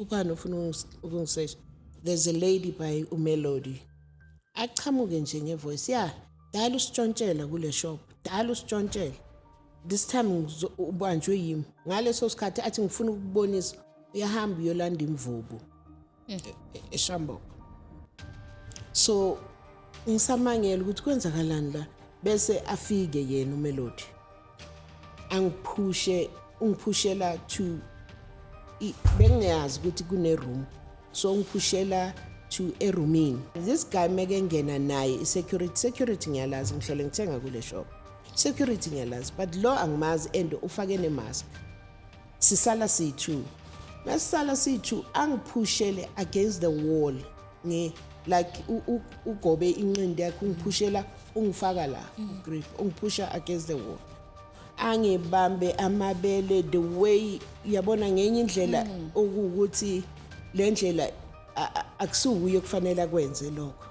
ubani ufuna ukungisesha. There's a lady by uMelody. Achamuke nje ngevoice. Yeah, dala usitshontshela kule shop. Dala usitshontshela. This time ubanjwe yimi. Ngaleso sikhathi athi ngifuna ukubonisa uyahamba uyolanda imvubu. eShambo. So ngisamangela ukuthi kwenzakalani la bese afike yena uMelody. Ungiphushela to bengiyazi ukuthi kune room. So ngiphushela to a roomini. This guy meke ngena naye security ngiyalazi ngihlale ngithenga kule shop. Security ngiyalazi but lo angimazi and ufake ne mask. Sisala C2. Masala C2 angiphushele against the wall like ugobe inqindi yakhe ungiphushela ungifaka la grip ungiphusha against the wall. Angibambe amabele the way yabona ngenye indlela ukuthi le ndlela akusukuye kufanele kwenze lokho.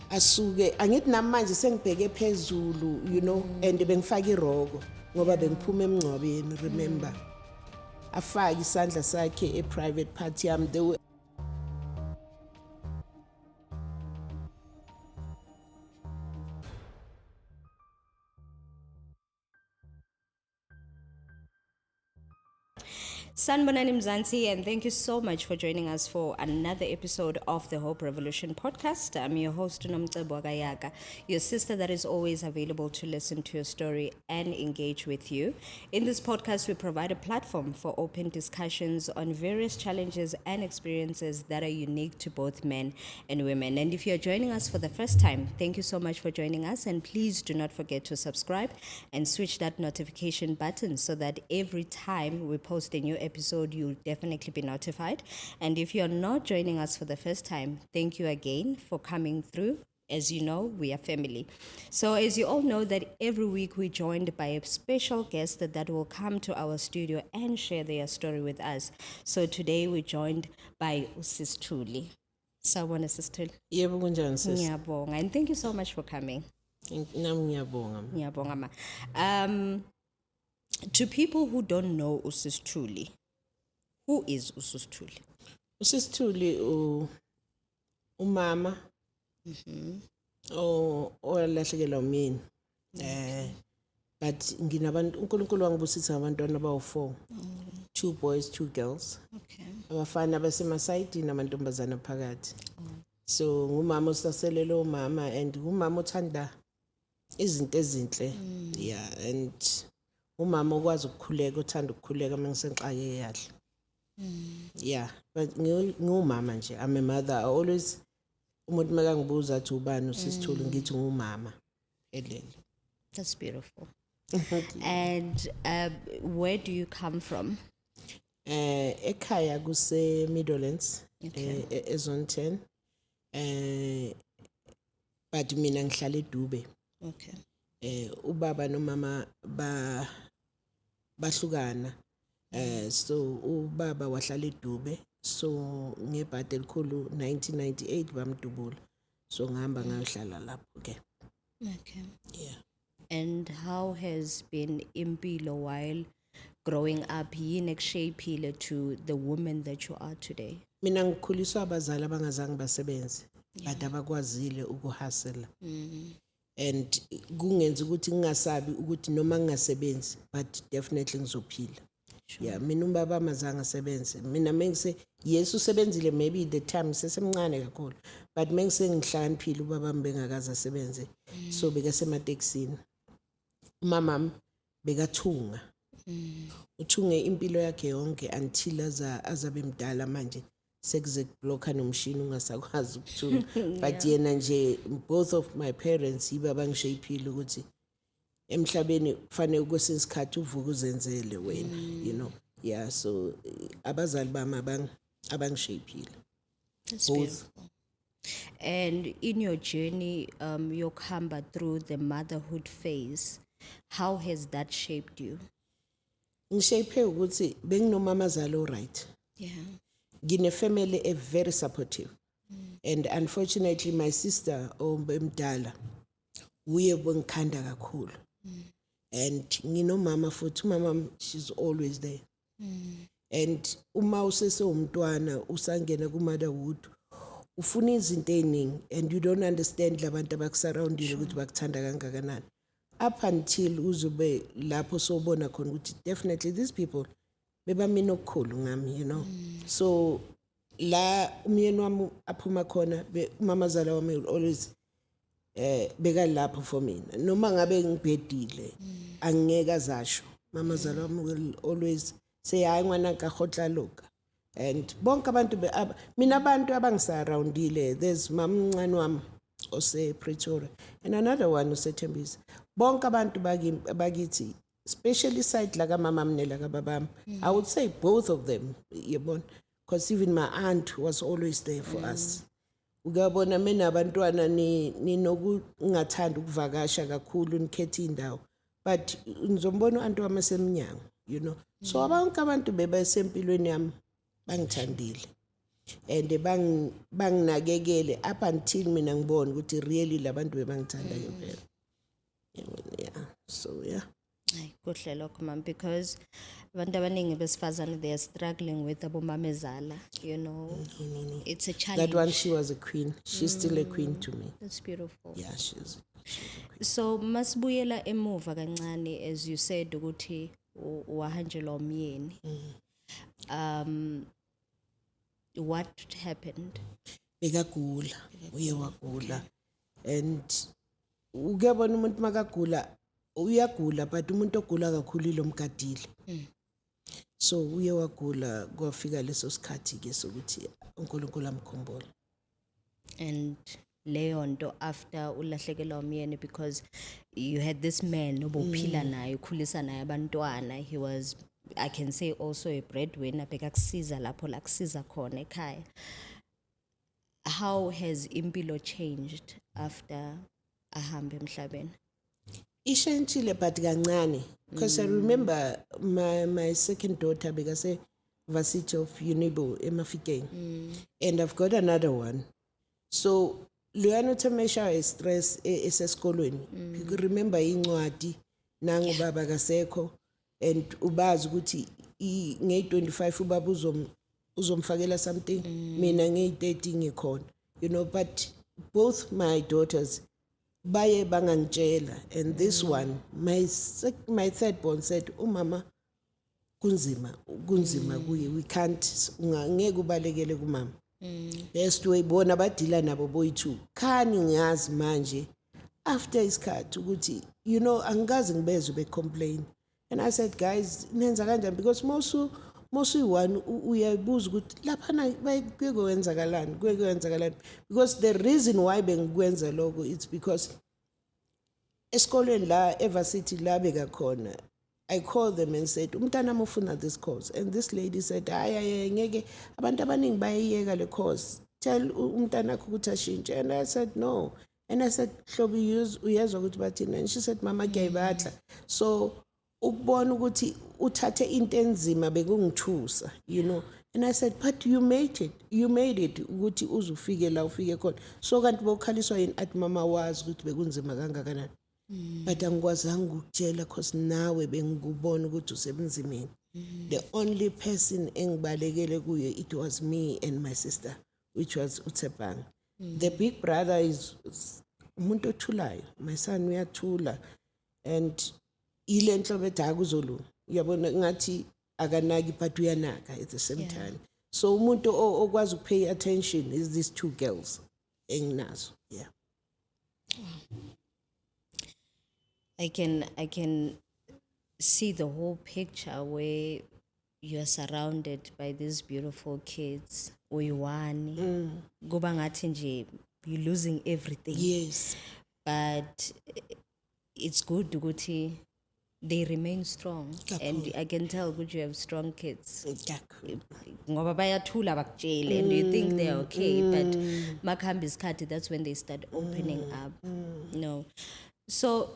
Asuke angithi namanje sengibheke phezulu you know and bengifaka iroko ngoba bengiphuma emngcwabeni remember. Afake isandla sakhe private party yami the Sanibonani Mzansi, and thank you so much for joining us for another episode of the Hope Revolution podcast. I'm your host, Nomcebo Gayaka, your sister that is always available to listen to your story and engage with you. In this podcast, we provide a platform for open discussions on various challenges and experiences that are unique to both men and women. And if you're joining us for the first time, thank you so much for joining us. And please do not forget to subscribe and switch that notification button so that every time we post a new episode, you'll definitely be notified. And if you're not joining us for the first time, thank you again for coming through. As you know, we are family. So as you all know that every week we're joined by a special guest that will come to our studio and share their story with us. So today we're joined by Sis Thuli. Sawubona Sis Thuli. Yebo kunjani sis? Ngiyabonga, and thank you so much for coming. Nami ngiyabonga. Ngiyabonga ma. To people who don't know Sis Thuli, who is Sis Thuli? Sis Thuli umama olahlekelwa umyeni. But nginabantu uNkulunkulu wangibusisa abantwana abawu4. 2 boys, 2 girls. Okay. Abafana basemasayidini namantombazana phakathi. So ngumama osaselelo umama and umama othanda izinto ezinhle. Yeah, and umama okwazi ukukhuleka uthanda ukukhuleka mangisenqake yahle. Yeah, but ngumama nje. I'm a mother. I always umuntu makangibuza athi ubani usisithulu ngithi ngumama. Edlele. That's beautiful. And where do you come from? Ekhaya kuse Middlelands, Okay. ezone 10. But mina ngihlala eDube. Okay. Ubaba nomama bahlukana. So ubaba wahlala eDube. So ngebhadi elikhulu 1998 bamdubula. So ngihamba ngayohlala lapho ke. Okay. Yeah. And how has been impilo while growing up yini ekushapile to the woman that you are today? Mina ngikhuliswa abazali abangazange basebenze. But abakwazile ukuhustle. And kungenza ukuthi ngingasabi ukuthi noma ngingasebenzi but definitely ngizophila. Yeah, mina ubaba amazange asebenze. Mina mengise yes usebenzile maybe the time sesemncane kakhulu. But mengise ngihlakaniphile ubaba mbengakaza asebenze. So beka semateksini. Mama bekathunga. Uthunge impilo yakhe yonke until azabe mdala manje. Sekuze blocka nomshini ungasakwazi ukuthunga. But yena nje both of my parents ibaba ngishayphile ukuthi emhlabeni kufanele kwesinsikhathi uvuka uzenzele wena you know. Yeah, so abazali bami abangishayphile. That's beautiful. And in your journey, yokuhamba through the motherhood phase, how has that shaped you? Ngishayphe ukuthi benginomamazali alright. Yeah. Ngine family a very supportive. And unfortunately my sister omdala uye bengikhanda kakhulu. And nginomama futhi mama she's always there. and uma usesewumntwana usangena ku-motherhood ufuna izinto ey'ningi and you don't understand labantu abakusurroundile ukuthi bakuthanda kangakanani up until uzobe lapho sobona khona ukuthi definitely these people bebamina okukhulu ngami, you know. So la umyeni wami aphuma khona umamazala wami will always beka lapho for mina noma ngabe ngibhedile angeke azasho. Mamazala wami will always say hayi ngwana kahotla loka. And bonke abantu mina abantu abangisurroundile, there's mamncane wami ose Pretoria and another one ose Tembisa. Bonke abantu bakithi, especially side la kamama mnela kababam, I would say both of them, yabona, because even my aunt was always there for us. Ugabona mina abantwana ninokungathanda ukuvakasha kakhulu nikhethe indawo, but ngizombona uAunt wami esemnyango, you know. So bonke abantu bebesempilweni yami bangithandile and banginakekele up until mina ngibona ukuthi really labantu bebangithanda ngempela. Yeah, so yeah. Ay, kuhle lokho mama, because abantu abaningi besifazane they are struggling with abomamezala, you know. It's a challenge. That one, she was a queen. She's still a queen to me. That's beautiful. Yeah, she's a queen. So masibuyela emuva kancane, as you said ukuthi wahanjelwa umyeni. What happened? Bekagula, uye wagula. And ukuyabona umuntu makagula uyagula, but umuntu ogula kakhulu ilomgadile. So uye wagula kwafika leso sikhathi ke sokuthi uNkulunkulu amkhumbule. And leyo nto after ulahlekelwa umyeni, because you had this man obuphila naye ukhulisa naye abantwana, he was, I can say, also a breadwinner, bekakusiza lapho la kusiza khona ekhaya. How has impilo changed after ahambe emhlabeni? Ishentshile but kancane, because I remember my second daughter bekase Varsity of Unibo eMafikeng, and I've got another one. So Luyano Temesha stress esesikolweni. You could remember incwadi nangu baba kasekho, and ubazi ukuthi nge-25 ubaba uzomfakela something, mina nge-30 ngikhona, you know. But both my daughters baye bangangitshela, and this one, my third born said, umama kunzima kuye, we can't, ngeke ubalekele kumama. Best way bona badila nabo boy2 khani ngiyazi manje after isikhathi ukuthi, you know, angikaze ngibezwe be-complain. And I said, guys, nenza kanjani, because mosu one uyayibuza ukuthi laphana kwenzakalani, because the reason why bengikwenza lokho, it's because esikolweni la eVarsity la bekakhona, I called them and said umntana mufuna this course, and this lady said hayi ngeke abantu abaningi bayiyeka le course, tell umntana ukuthi ashintshe. And I said no, and I said hlobo uyezwa ukuthi bathini, and she said mama kuyayibadla. So ukubona ukuthi uthathe into enzima bekungithusa, you know. And I said, but you made it ukuthi uzufike la ufike khona. So kanti bokhaliswa yini at mama wazi ukuthi bekunzima kangakanani. But angikwazanga ukutshela because nawe bengikubona ukuthi usebunzimeni. The only person engibalekele kuye, it was me and my sister, which was uThebang. The big brother is umuntu othulayo. My son uyathula, and ile nhlobo ethi akuzolunga, uyabona ngathi akanaki but uyanaka at the same time. So umuntu okwazi ukupay attention is these two girls enginazo. Yeah. I can see the whole picture where you are surrounded by these beautiful kids. Uyiwani. Kuba ngathi nje you're losing everything. Yes. But it's good ukuthi they remain strong. And I can tell that you have strong kids. Ngoba bayathula bakutshele and you think they're okay, but makuhamba isikhathi, that's when they start opening up. No. So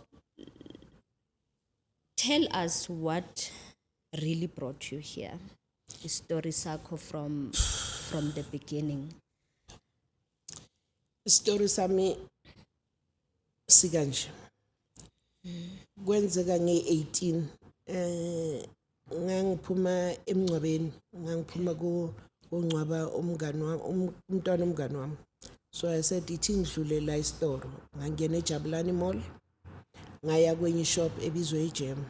tell us what really brought you here. The story sakho from the beginning. Story sami sikanje. Kwenzeka nge-18 ngangiphuma emncwabeni ngangiphuma kungcwaba umngani wami umntwana omngani wami. So I said ithi ngidlule la isitoro ngangena eJabulani Mall ngaya kwenye shop ebizwe iJam.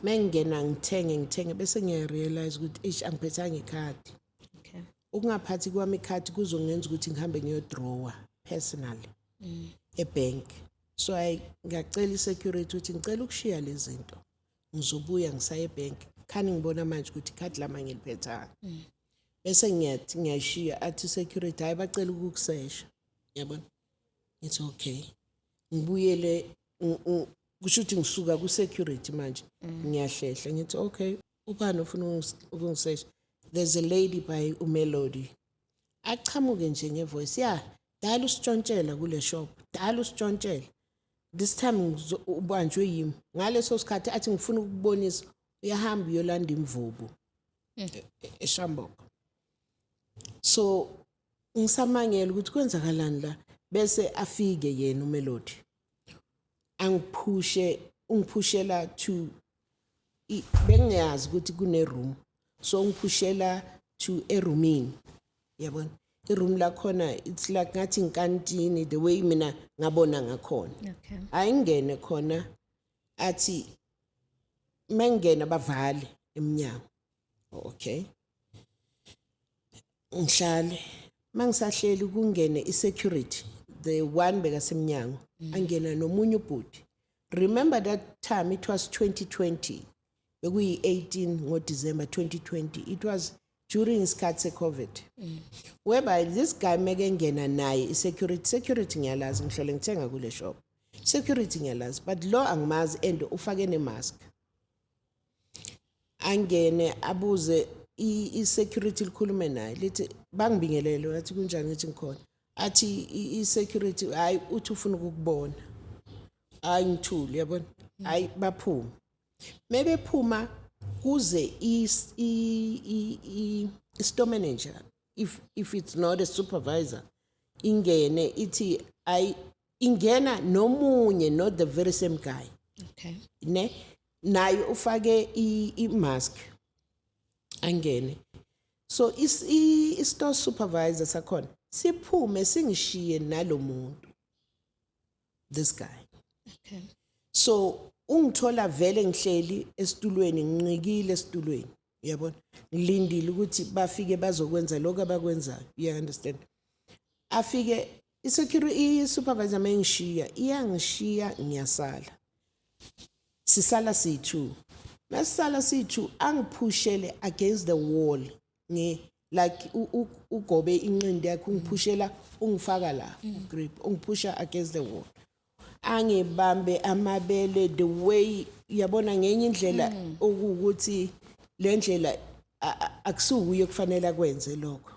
Mengena ngithenge bese ngiyarealize ukuthi angiphethanga ikhadi. Okay. Ukungaphathi kwami ikhadi kuzongenza ukuthi ngihambe ngiyodrawer personally ebank. So ngacela isecurity ukuthi ngicela ukushiya lezi zinto. Ngizobuya ngisaya ebank. Khani ngibona manje ukuthi ikhadi lami ngiliphethanga. Bese ngiyashiya athi security hayi bacela ukukusesha. Yabona? It's okay. Ngibuyele kusho ukuthi ngisuka ku security manje ngiyahlehla ngithi okay ubani ufuna ukungisesha. There's a lady by uMelody. Achamuke nje ngevoice dala usitshontshela kule shop. Dala usitshontshela. This time ubanjwe yimi. Ngaleso sikhathi athi ngifuna ukubonisa uyahamba uyolanda imvubu eShamboko. So ngisamangela ukuthi kwenzakalani la bese afike yena uMelody. Ungiphushela to bengiyazi ukuthi kune room. So ngiphushela to a roomini. Yabona? I-room la khona it's like ngathi inkantini the way mina ngabona ngakhona. Okay. Ayingene khona athi mengena bavale eminyango. Okay. Ngihlale mangisahleli kungene isecurity the one bekasemnyango angena nomunye ubhuti. Remember that time it was 2020. Bekuyi 18 ngoDecember 2020. It was during isikhathi se-COVID. Whereby this guy mekengena naye security ngiyalazi ngihlale ngithenga kule shop. Security ngiyalazi but lo angimazi and ufake nemask. Angene abuze i-security likhulume naye lithi bangibingelele wathi kunjani ngithi ngikhona. Athi i-security hayi uthi ufuna ukukubona. Hayi ngithule yabona. Hayi baphuma. Mebephuma kuze store manager if it's not a supervisor ingene ithi ingena nomunye not the very same guy. Okay. Naye ufake i-mask angene. So i-store supervisor sakhona siphume singishiye nalomuntu this guy. Okay. So ungithola vele ngihleli esitulweni ngincikile esitulweni uyabona ngilindile ukuthi bafike bazokwenza lokho abakwenzayo you understand. Afike i-supervisor mengishiya iyangishiya ngiyasala sisala C2 masisala C2 angiphushele against the wall like ugobe inqindi yakhe ungiphushela ungifaka la grip ungiphusha against the wall angibambe amabele the way yabona ngenye indlela ukuthi le ndlela akusukuye kufanele akwenze lokho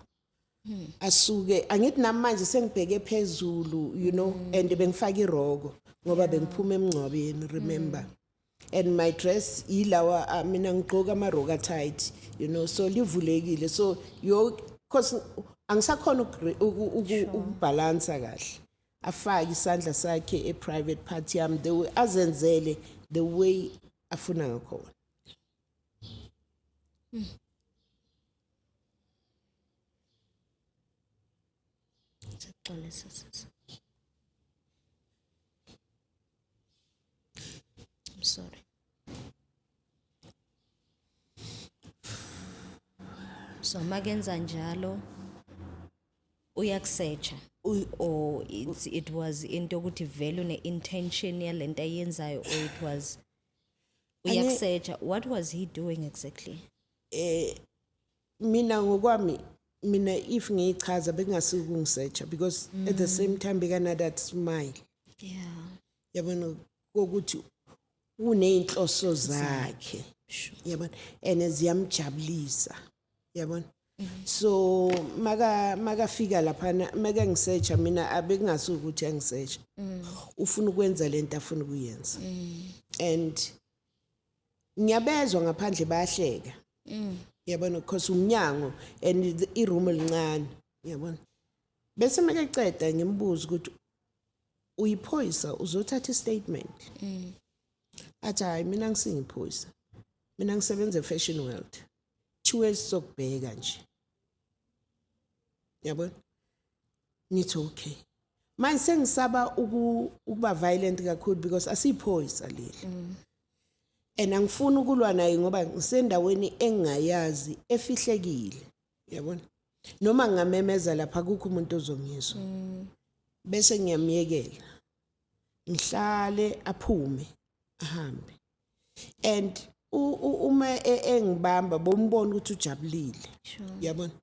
asuke angithi namanje sengibheke phezulu you know and bengifaka iroko ngoba bengiphuma emncwabeni remember and my dress ilawa mina ngigqoka amaroka tight you know so livulekile so cause angisakhona ukubalance kahle afake isandla sakhe private part yami the way azenzele the way afuna ngakhona. I'm sorry. So magenza njalo uyakusearcha or it was into ukuthi vele une intention yalento ayenzayo or it was uyakusearcha. What was he doing exactly? Mina ngokwami mina if ngiyichaza bengasuka ungisearcha because at the same time bekana that smile yabona ukuthi uneyinhloso zakhe yabona and ziyamjabulisa yabona. So makafika lapha maka ngisearcha mina abengasuka ukuthi angisearcha ufuna ukwenza lento afuna ukuyenza and ngiyabezwa ngaphandle bayahleka yabona because umnyango and iroom elincane yabona bese makeceda ngimbuza ukuthi uyiphoyisa uzothatha istatement athi hayi mina ngisingiphoyisa mina ngisebenza e-Fashion World 2 years sokubheka nje yabona ngithi okay manje sengisaba ukuba violent kakhulu because asiphoyisa leli and angifuni ukulwa naye ngoba ngisendaweni engayazi efihlekile yabona noma ngamemeza lapha kukho umuntu ozongizwa bese ngiyamyekela ngihlale aphume ahambe and uma engibamba bombona ukuthi ujabulile yabona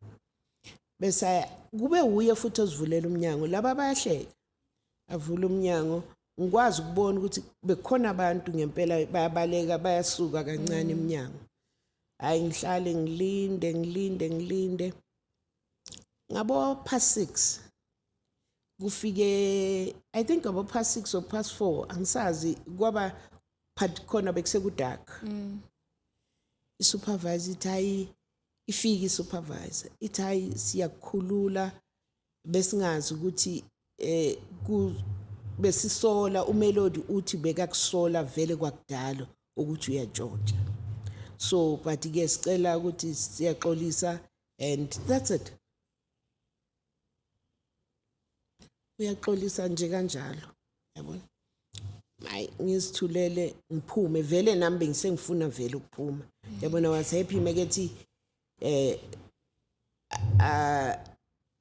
bese kube uye futhi ozivulela umnyango laba bayahleka avula umnyango ngikwazi ukubona ukuthi bekhona abantu ngempela bayabaleka bayasuka kancane eminyango hayi ngihlale ngilinde ngabo past 6 kufike I think abo past 6 or past 4 angisazi kwaba khona bekuseku-dark i-supervisor ithi ifike i-supervisor ithi hayi siyakukhulula besingazi ukuthi besisola umelodi uthi bekakusola vele kwakudala ukuthi uyatshontsha so but ke sicela ukuthi siyaxolisa and that's it uyaxolisa nje kanjalo yabona hayi ngizithulele ngiphume vele nami bengisengifuna vele ukuphuma yabona was happy mekethi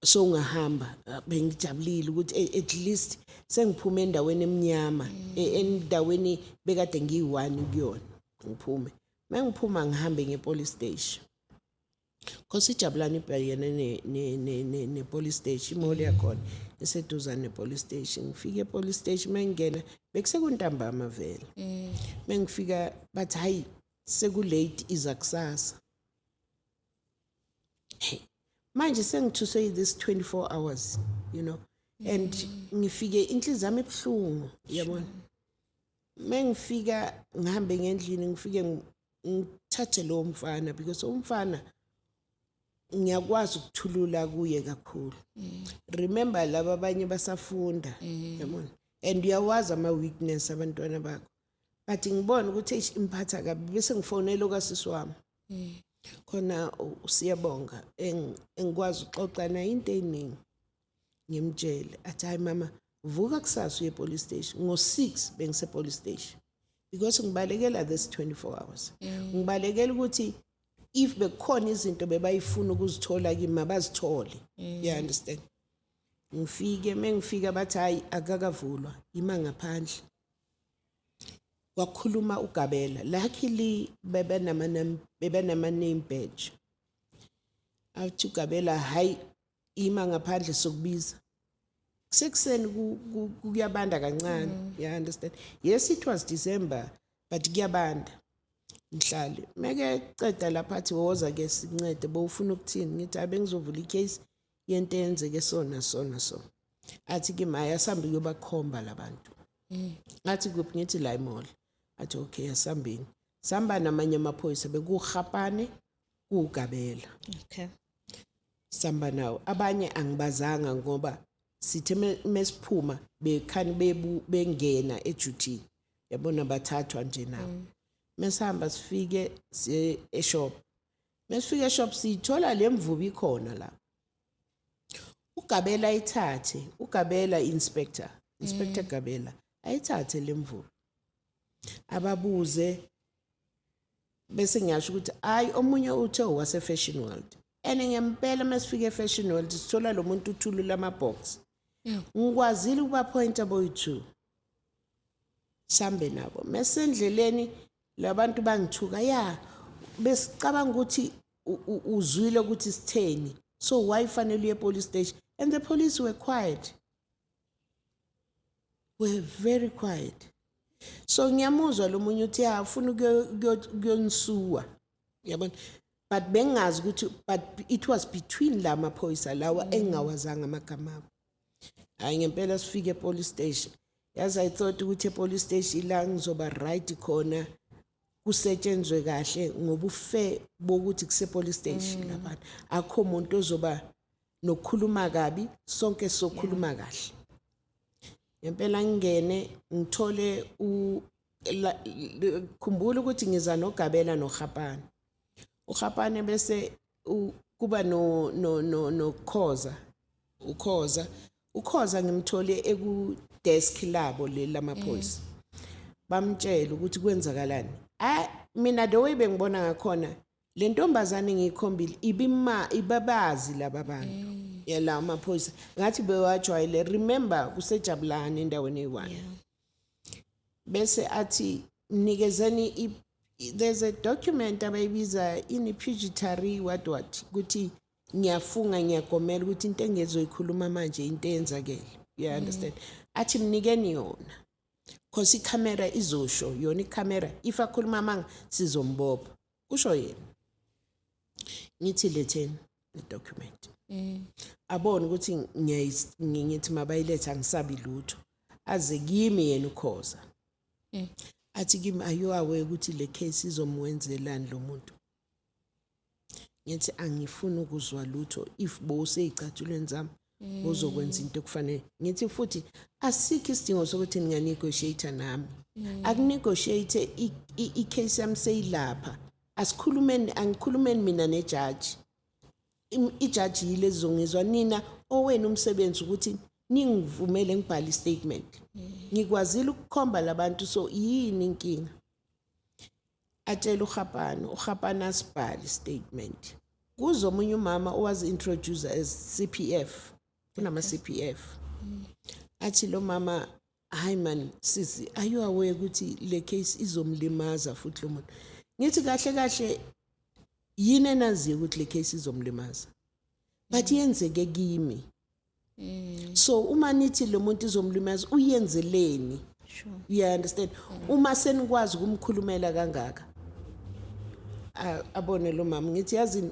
so ngahamba bengijabulile ukuthi at least sengiphume endaweni eminyama endaweni bekade ngiyi1 kuyona ngiphume mangiphuma ngihambe ngepolice station because ijabulani ibhayena ne police station imoli yakhona eseduzane ne police station ngifike epolice station mangena bekusekuntambama vele mangifika bathi hayi sekulate iza kusasa manje sengithuswe this 24 hours you know and ngifike inhliziyo yami ebhlungu yabona mangifika ngihambe ngendlini ngifike ngithathe lo mfana because umfana ngiyakwazi ukuthulula kuye kakhulu remember laba abanye basafunda yabona and uyawazi ama weakness abantwana bakho but ngibona ukuthi imphatha kabi bese ngifonela kasisi wami khona siyabonga engikwazi uxoxa naye into eningi ngimtshele athi hayi mama vuka kusasa uye police station ngo6 bengise police station because ngibalekela this 24 hours ngibalekela ukuthi if bekhona izinto bebayifuna ukuzithola kimi mabazithole you understand mengifika bathi hayi akakavulwa ima ngaphandle wakhuluma uGabela luckily bebenama name badge athi uGabela hayi ima ngaphandle sokubiza kusekuseni kuyabanda kancane you understand yes it was December but kuyabanda ngihlale meke ceda lapha athi woza ke sincede bowufuna ukuthini ngithi abengizovula icase yento yenzeke sona athi ke maya sambi kuyobakhomba labantu athi kuphi ngithi la imall athi okay asambini samba namanye amaphoyisa bekuhapane kuGabela okay samba nawo abanye angibazanga ngoba sithe mesiphuma bekhani bengena eduty yabona bathathwa nje nawo mesihamba sifike eshop mesifike eshop sithola lemvubi ikhona la uGabela ayithathe uGabela inspector Gabela ayithathe lemvubi ababuze bese ngiyasho ukuthi hayi omunye uthe wase Fashion World ngempela masifike eFashion World sithola lo muntu uthulula amabox ngikwazile ukuba pointer boy2 sambe nabo mesendleleni labantu bangithuka besicabanga ukuthi uzwile ukuthi sitheni so why fanele uye police station and the police were quiet were very quiet so ngiyamuzwa lo munye uthi ufuna ukuyonisuwa yabona but bengazi ukuthi but it was between la maphoyisa lawa engawazanga amagama abo hayi ngempela sifike epolice station yazi I thought ukuthi epolice station la ngizoba right khona kusetshenzwe kahle ngoba ufe bokuthi kuse police station labantu akho umuntu ozoba nokukhuluma kabi sonke sokhuluma kahle ngempela ngingene ngithole khumbula ukuthi ngiza noGabela noGapane. uGapane bese kuba no Khoza. Ukhoza ngimthole eku desk labo lamaphoyisa. Bamtshela ukuthi kwenzakalani. Mina the way bengibona ngakhona le ntombazane ngiyikhombile ibabazi laba bantu. Yela amaphoyisa ngathi bewajwayele. Remember kusejabulani endaweni eyi1. Bese athi mnikezeni there's a document abayibiza in pituitary what ukuthi ngiyafunga ngiyagomela ukuthi into engezoyikhuluma manje into eyenzakele. You understand? Athi mnikeni yona. Because icamera izosho yona icamera if akhuluma manga sizombopha. Kusho yena. Ngithi letheni the document. Abona ukuthi ngithi mabayiletha ngisabi lutho. Aze kimi yena uKhoza. Athi kimi are you aware ukuthi le case izomwenzelani lo muntu? Ngithi angifuni ukuzwa lutho if bowuseyicatshulweni zami bozokwenza into okufanele. Ngithi futhi asikho isidingo sokuthi ninganegotiate nami. Akunegotiate icase yami seyilapha. Angikhulumeni mina nejudge. Ijudge yile zongizwa nina owena umsebenzi ukuthi ningivumele ngibhale istatement. Ngikwazile ukukhomba labantu so yini inkinga. Atshela uGapane asibhale statement. Kuzo omunye umama owazi introduce as CPF. Kunama CPF. Athi lo mama hayi man sisi are you aware ukuthi le case izomlimaza futhi lo muntu. Ngithi kahle yini enazi ukuthi le case izomlimaza. But yenzeke kimi. So uma nithi lo muntu izomlimaza uyenzeleni. Sure. You understand? Uma senikwazi ukumkhulumela kangaka. Abone lo mama ngithi yazi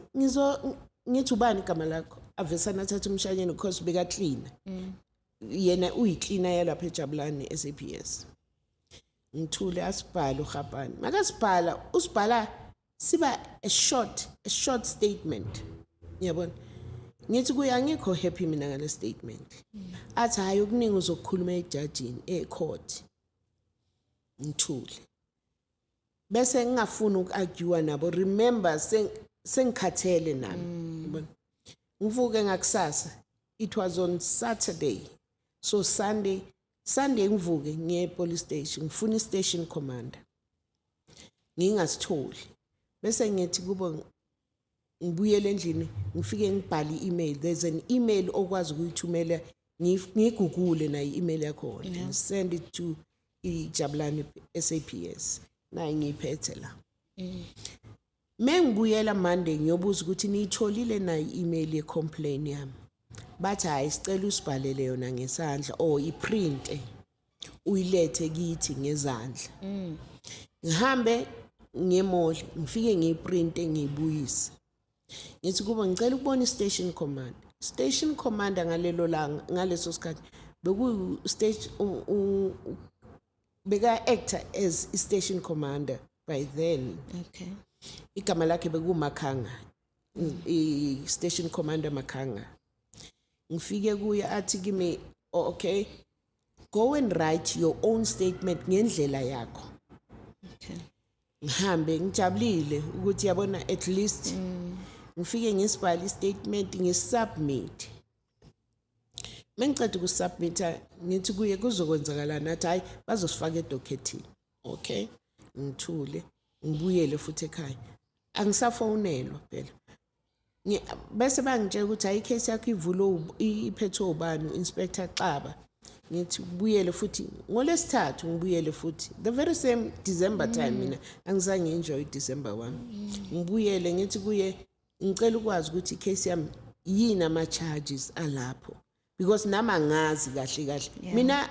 ngithi ubani igama lakho avesana thatha umshanyeni because beka clean. Yena uyicleaner yalapha eJabulani SAPS. Ngithule asibhala uGapane. Makasibhala usibhala siba a short statement. Yabona? Ngithi kuya angikho happy mina ngale statement. Athi hayi okuningi uzokukhuluma ejudgini ecourt. Ngithule. Bese ngingafuni ukargue nabo. Remember sengikhathele nami. Yabona? Ngivuke ngakusasa. It was on Saturday. So Sunday ngivuke ngiye police station. Ngifuna i-station commander. Ngingasitholi. Bese ngithi kubo ngibuyele endlini ngifike ngibhale i-email. There's an email okwazi ukuyithumela ngigugule na i-email yakho. Send it to iJabulani SAPS. Na ngiyiphethe la. Mengibuyela Monday ngiyobuza ukuthi niyitholile na i-email ye-complaint yami. Bathi hayi sicela usibhalele yona ngesandla iprint uyilethe kithi ngezandla. Ngihambe ngemall ngifike ngiyiprinte ngiyibuyise. Ngithi kuba ngicela ukubona i-station commander. Station commander ngalelo langa ngaleso sikhathi beku stage beka actor as station commander by then. Okay. Igama lakhe bekuMakhanga. I-station commander Makhanga. Ngifike kuye athi kimi okay go and write your own statement ngendlela yakho. Okay. Ngihambe ngijabulile ukuthi yabona at least ngifike ngisibhala i-statement ngisubmit. Mengicede ukusubmita ngithi kuye kuzokwenzakala nathi hayi bazosifaka edocketini. Okay ngithule ngibuyele futhi ekhaya. Angisafonelwa phela. Bese bangitshela ukuthi hayi case yakho ivulo iphethwe ubani inspector Xaba. Ngithi ubuyele futhi ngolesithathu ngibuyele futhi the very same December time mina angizange enjoy December 1. Ngibuyele ngithi kuye ngicela ukwazi ukuthi case yami yini ama charges alapho because nama ngazi kahle. Mina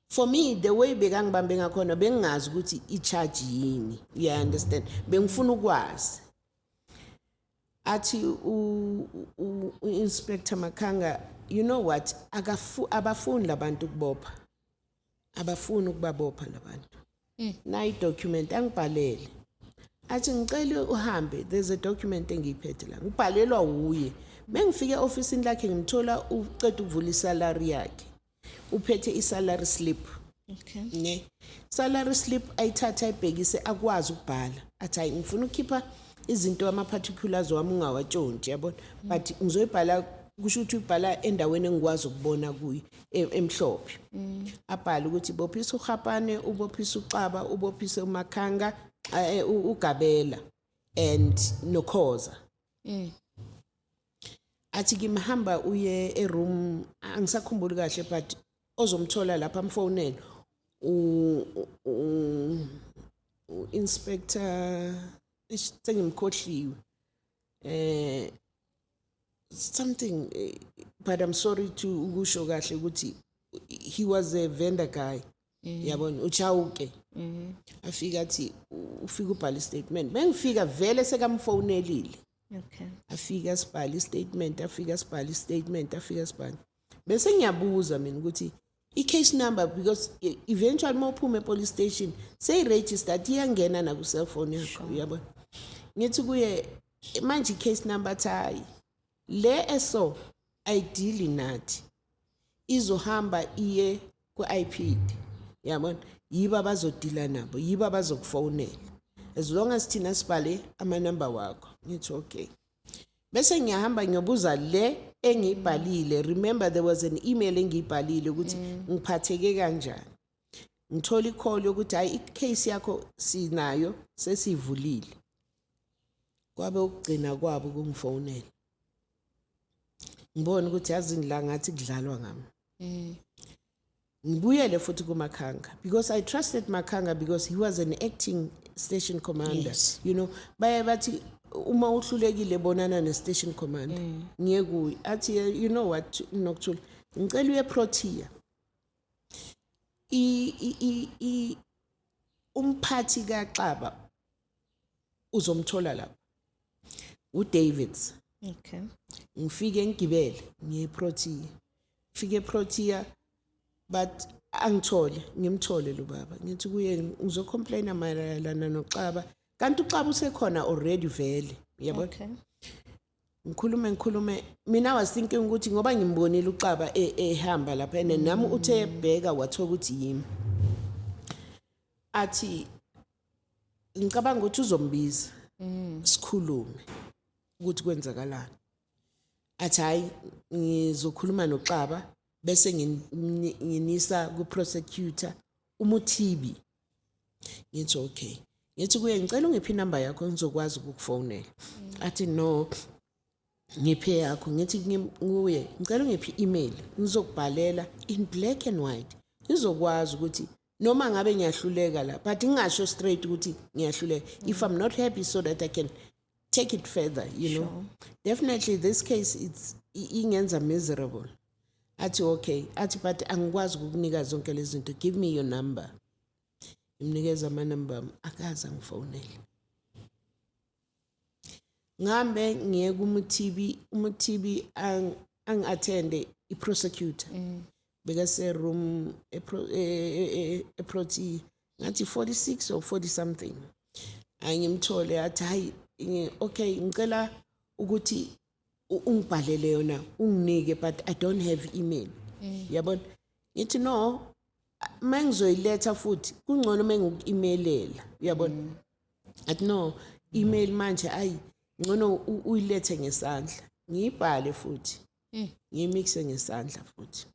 for me the way bekangibambe ngakhona bengingazi ukuthi i-charge yini. You understand? Bengifuna ukwazi. Athi Inspector Makhanga, you know what? Abafuni labantu ukubopha. Abafuni ukubabopha labantu. Na i-document angibhalele. Athi ngicela uhambe, there's a document engiyiphethe la. Ngibhalelwa uye. Mengifike office lakhe ngimthola uceda ukuvula isalary yakhe. Uphethe isalary slip Okay. ne salary slip ayithatha ayibhekise akwazi ukubhala athi hayi ngifuna ukukhipha izinto ama-particulars wami ungawatshonti yabona but ngizoyibhala kusho ukuthi uyibhala endaweni engikwazi ukubona kuyo emhlophe abhala ukuthi bophisa uGapane ubophisa uCaba ubophisa uMakhanga uGabela and noKhoza athi kimhamba uye eroom angisakhumbuli kahle but ozomthola lapha amfonela inspector sengimkhohliwe something but I'm sorry to ukusho kahle ukuthi he was a vendor guy yabona uchawuke afika athi ufika ubhala statement bengifika vele sekamfonelile Okay. afika sibhala statement afika sibhala bese ngiyabuza mina ukuthi i-case number because eventually mawuphuma e-police station seyi-registered iyangena na ku-cellphone yakho yabona ngithi kuye manje i-case number athi hayi le eso ayidili nathi izohamba iye ku-IPD yabona yibo abazodila nabo yibo abazokufonela as long as thina sibhale amanamba wakho ngithi okay bese ngiyahamba ngiyobuza le engiyibhalile remember there was an email engiyibhalile ukuthi ngiphatheke kanjani ngithola i-call yokuthi hayi i-case yakho sinayo sesivulile kwabe ukugcina kwabo kungifonela ngibona ukuthi yazi la ngathi kudlalwa ngami ngibuyele futhi kuMakhanga because I trusted Makhanga because he was an acting station commander. Yes. You know baye bathi uma uhlulekile bonana ne-station commander ngiye kuye athi you know what Nokuthula ngicela uye Protea umphathi kaXaba uzomthola lapha uDavids. Okay. Ngifike ngigibele ngiye Protea fike Protea but ngimthole lo baba ngithi kuye ngizocomplaina mayelana noXaba kanti uXaba usekhona already vele yabona Okay. ngikhulume mina was thinking ukuthi ngoba ngimbonile uXaba ehamba lapha ene nami uthe ebheka wathola ukuthi yimi athi ngicabanga ukuthi uzombiza sikhulume ukuthi kwenzakalani athi hayi ngizokhuluma noXaba bese nginisa ku-prosecutor uMuthibi ngithi okay ngithi kuye ngicela ungiphi inamba yakho ngizokwazi ukukufonela athi no ngiphe yakho ngithi nguye ngicela ungiphi email ngizokubhalela in black and white ngizokwazi ukuthi noma ngabe ngiyahluleka la but ngingasho straight ukuthi ngiyahluleka if I'm not happy so that I can take it further you know definitely this case it's ingenza miserable athi okay athi but angikwazi ukukunika zonke lezi zinto give me your number imnikeza amanamba akaza ngifonele ngambe ngiye kuMuthibi angi-attende i-prosecutor bekase room eProtea ngathi 46 or 40 something angimthole athi hayi okay ngicela ukuthi ungibhalele yona unginike but I don't have email yabona ngithi no mangizoyiletha futhi kungcono menguk-emailela uyabona athi no email manje ayi ngcono uyilethe ngesandla ngiyibhale futhi ngiyimixe ngesandla futhi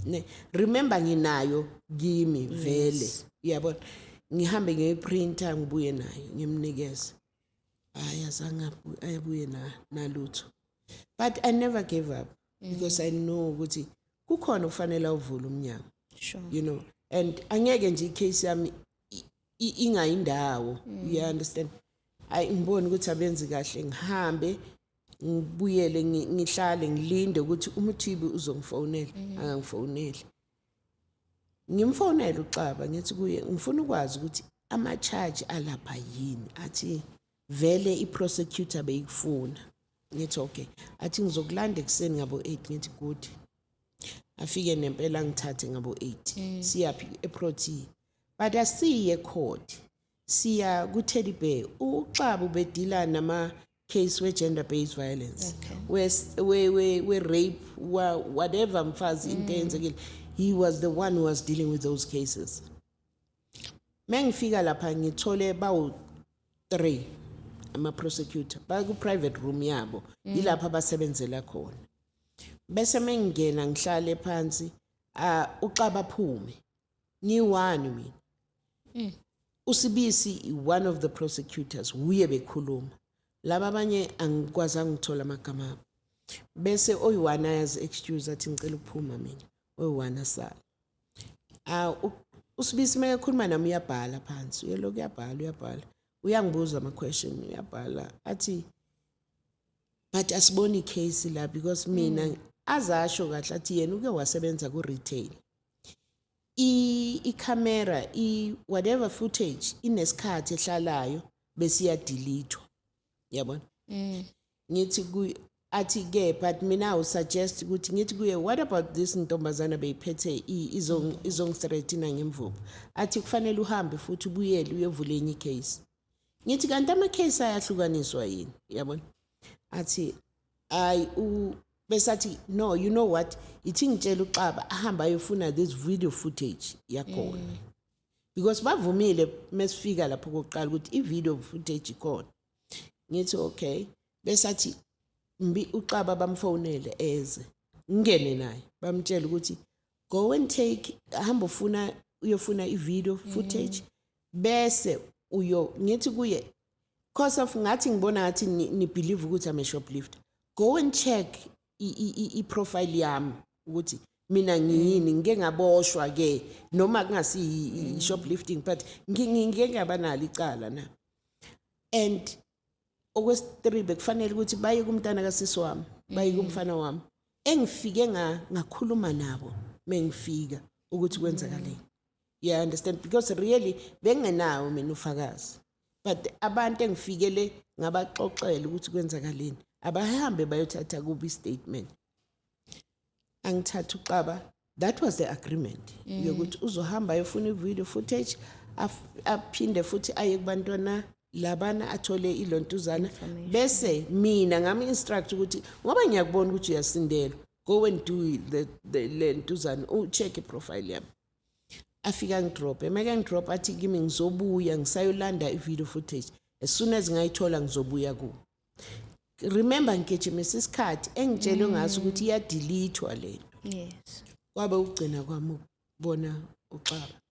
ne remember nginayo kimi vele uyabona ngihambe ngeyiprinter ngibuye nayo ngimnikeze ayazange ayibuye nalutho but I never gave up because I know ukuthi kukhona ufanele uvula umnyango Sure. you know and angeke nje icase yami ingayindawo you understand ngibona ukuthi abenzi kahle ngihambe ngibuyele ngihlale ngilinde ukuthi uMuthibi uzongifonela angangifoneli ngimfonela uXaba ngithi kuye ngifuna ukwazi ukuthi ama charge alapha yini athi vele iprosecutor beyikufuna ngithi okay athi ngizokulanda ekseni ngabo 8 ngithi good afike nempela ngithathe ngabo 8 siyaphi eProtea but asiye court siya ku Teddy Bear uXaba ubedila nama case we gender based violence we rape whatever mfazi into enzekile he was the one who was dealing with those cases. Mengifika lapha ngithole bawu 3 ama-prosecutor baku-private room yabo yilapha abasebenzela khona. Bese mengingena ngihlale phansi uxaba phume ngiwani mina. Usibisi one of the prosecutors uye bekhuluma. Laba abanye angikwazanga ukuthola amagama abo. Bese oyiwana yazi excuse athi ngicela ukuphuma mina. Oyiwana sala. Usibisi meke khuluma nami uyabhala phansi. Uyeloko uyabhala. Uyangibuza ama-question uyabhala. Athi but asiboni case la because mina azasho kahle athi yena uke wasebenza ku-retail. I-camera, whatever footage inesikhathi ehlalayo bese iyadilithwa. Yabona? Ngithi athi ke but mina suggest ukuthi ngithi kuye what about this ntombazana beyiphethe izongithreatina ngemvubu. Athi kufanele uhambe futhi ubuyele uyevula enye icase. Ngithi kanti ama-case ayahlukaniswa yini. Yabona? Athi besathi no, you know what, ithi ngitshela uXaba ahamba ayofuna this video footage yakhona because bavumile mesifika lapho kokuqala ukuthi i-video footage ikhona. Ngithi okay, besathi uXaba bamfonele eze ngene naye bamtshela ukuthi go and take hamba uyofuna i-video footage bese ngithi kuye because of ngathi ngibona ngathi ni believe ukuthi I'm a shoplifter, go and check i-profile yami ukuthi mina ngiyini ngike ngaboshwa ke noma kungasi shoplifting but ngike ngabanalo icala na. And okwesitri bekufanele ukuthi baye kumntana kasisi wami baye kumfana wami engifike ngakhuluma nabo mengifika ukuthi kwenzakaleni. You understand, because really bengenawo mina ufakazi but abantu engifikele ngabaxoxela ukuthi kwenzakaleni abahambe bayothatha kubi statement. Angithatha uXaba, that was the agreement yokuthi uzohamba ayofuna i-video footage aphinde futhi aye kubantwana labana athole ilontuzana bese mina ngami-instruct ukuthi ngoba ngiyakubona ukuthi uyasindela, go and do the lentuzana ucheck i-profile yami. Afika ngidrophe meke ngidrophe athi kimi ngizobuya ngisayolanda i-video footage as soon as ngayithola ngizobuya ku. Remember ngigijimisa isikhathi engitshele ngaso ukuthi iyadilithwa lento. Yes. Kwabe ugcina kwami ukubona uXaba.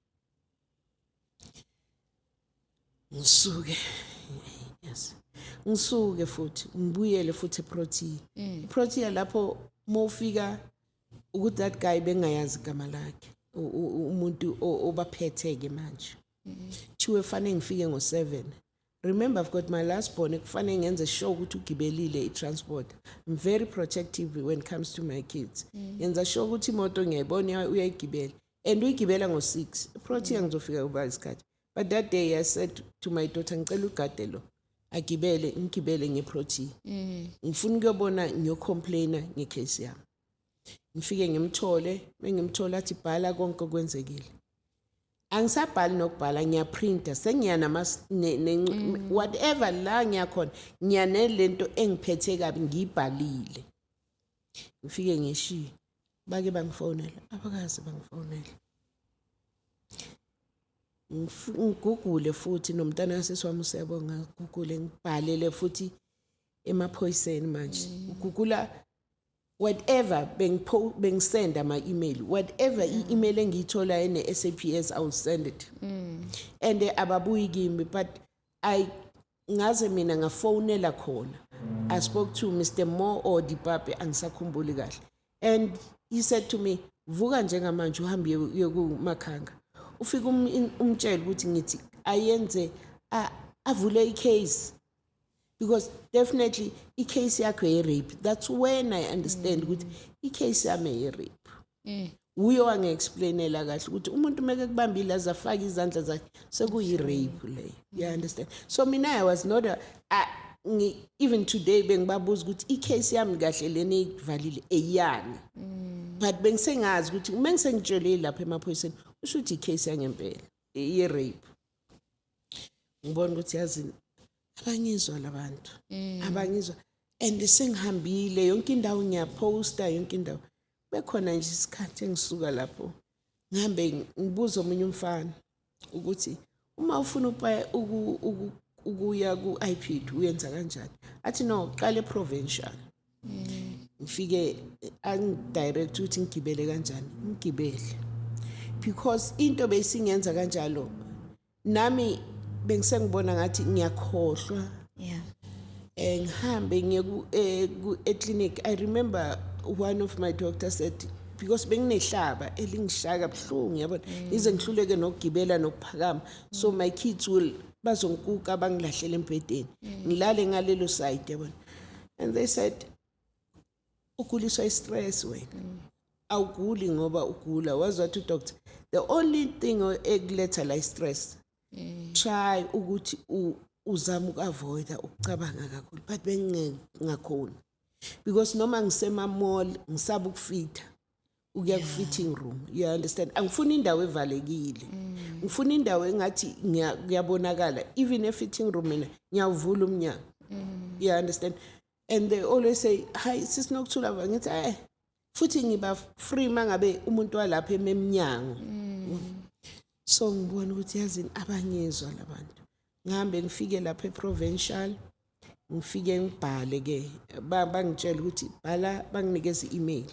Ngisuke futhi ngibuyele futhi eProtea. Protea lapho mawufika ukuthi that guy bengayazi igama lakhe. Umuntu obaphethe ke manje. Thiwe fanele ngifike ngo7. Remember I've got my last born kufanele ngenze sure ukuthi ugibelile i-transport. I'm very protective when it comes to my kids. Yenza sure ukuthi imoto ngiyayibona uyayigibela and uyigibela ngo6. Protea ngizofika kuba isikhathi. But that day I said to my daughter ngicela ugade lo ngigibele ngeProtea. Ngifuna ukuyobona ngiyocomplaina ngecase yami. Ngifike ngimthole mengimthola athi bhala konke okwenzekile. Angisabhali nokubhala ngiyaprinta sengiyana whatever la ngiyakhona ngiyanele lento engiphethe kabi ngibhalile. Ngifike ngishiya bake bangifonela abakazi bangifonela. Ngigugule futhi nomntana kasisi wami usiyabonga ngigugule ngibhalele futhi emaphoyiseni manje. Ngigugula whatever bengisend ama-email, whatever i-email engiyithola ene-SAPS I will send it. And ababuyi kimi but ngaze mina ngafonela khona. I spoke to Mr. Mo or Dipape angisakhumbuli kahle. And he said to me, vuka njengamanje uhambe yokumakhanga. Ufika umtshela ukuthi ngithi ayenze avule i-case because definitely i-case yakho ye-rape. That's when I understand ukuthi i-case yami ye-rape. Uyo wange-explainela kahle ukuthi umuntu meke kubambile azafaka izandla zakhe sekuyi-rape leyo. You understand? So mina I was not even today bengibabuza ukuthi i-case yami kahle lena ivalile eyani. But bengisengazi ukuthi uma ngisengitshele lapha emaphoyiseni usho ukuthi i-case yangempela ye-rape. Ngibona ukuthi yazi abangizwa labantu abangizwa and sengihambile yonke indawo ngiyaposta yonke indawo bekhona nje isikhathi engisuka lapho ngihambe ngibuza omunye umfana ukuthi uma ufuna ukuya ku-IPD uyenza kanjani. Athi no, qale provincial. Ngifike angidirect ukuthi ngigibele kanjani, ngigibele. Because into besingenza kanjalo nami bengisengibona ngathi ngiyakhohlwa. Yeah. Ngihambe ngiye e-clinic. I remember one of my doctors said, because benginehlaba elingishaka buhlungu yabona, ize ngihluleke nokugibela nokuphakama, so my kids will bazongikuka bangilahlele embhedeni ngilale ngalelo side yabona. And they said ukuliswa stress wena awuguli ngoba ugula. Wazwathi doctor, the only thing ekuletha la stress, try ukuthi uzama ukuavoid ukucabanga kakhulu. But bengingakhona because noma ngisema mall ngisaba ukufitha ukuya ku fitting room, you understand. Angifuni indawo evalekile, ngifuna indawo engathi ngiyabonakala. Even e-fitting room mina ngiyavula umnyango, you understand. And they always say, hi sisinokuthula. Ngithi futhi ngiba free mangabe umuntu walapha emnyango. So ngibona ukuthi yazi abanyezwa labantu. Ngihambe ngifike lapha e-provincial, ngifike ngibhale ke bangitshela ukuthi bhala, banginikeza i-email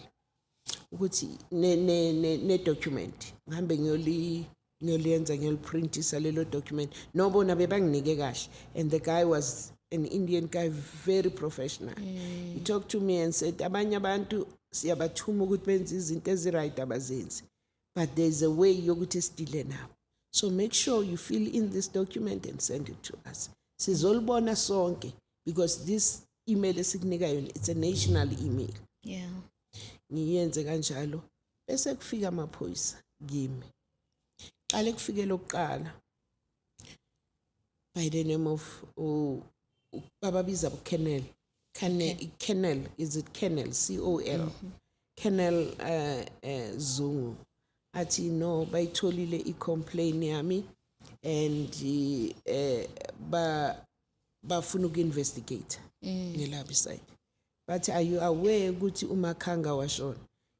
ukuthi ne document. Ngihambe ngiyoliyenza ngiyoliprintisa lelo document. Nobona bebanginike kahle, and the guy was an Indian guy, very professional. He talked to me and said abanye abantu siyabathuma ukuthi benze izinto eziright abazenzi, but there's a way yokuthi sidile nabo. So make sure you fill in this document and send it to us. Sizolibona sonke, because this email esikunika yona, it's a national email. Yeah. Ngiyenze kanjalo bese kufika amaphoyisa kimi. Qale kufike lokuqala by the name of bababiza uKennel. Kennel, is it Kennel? COL. Kennel Zungu. Athi no, bayitholile i-complaint yami and bafuna uku-investigate ngelab side. But are you aware ukuthi uMakhanga washona?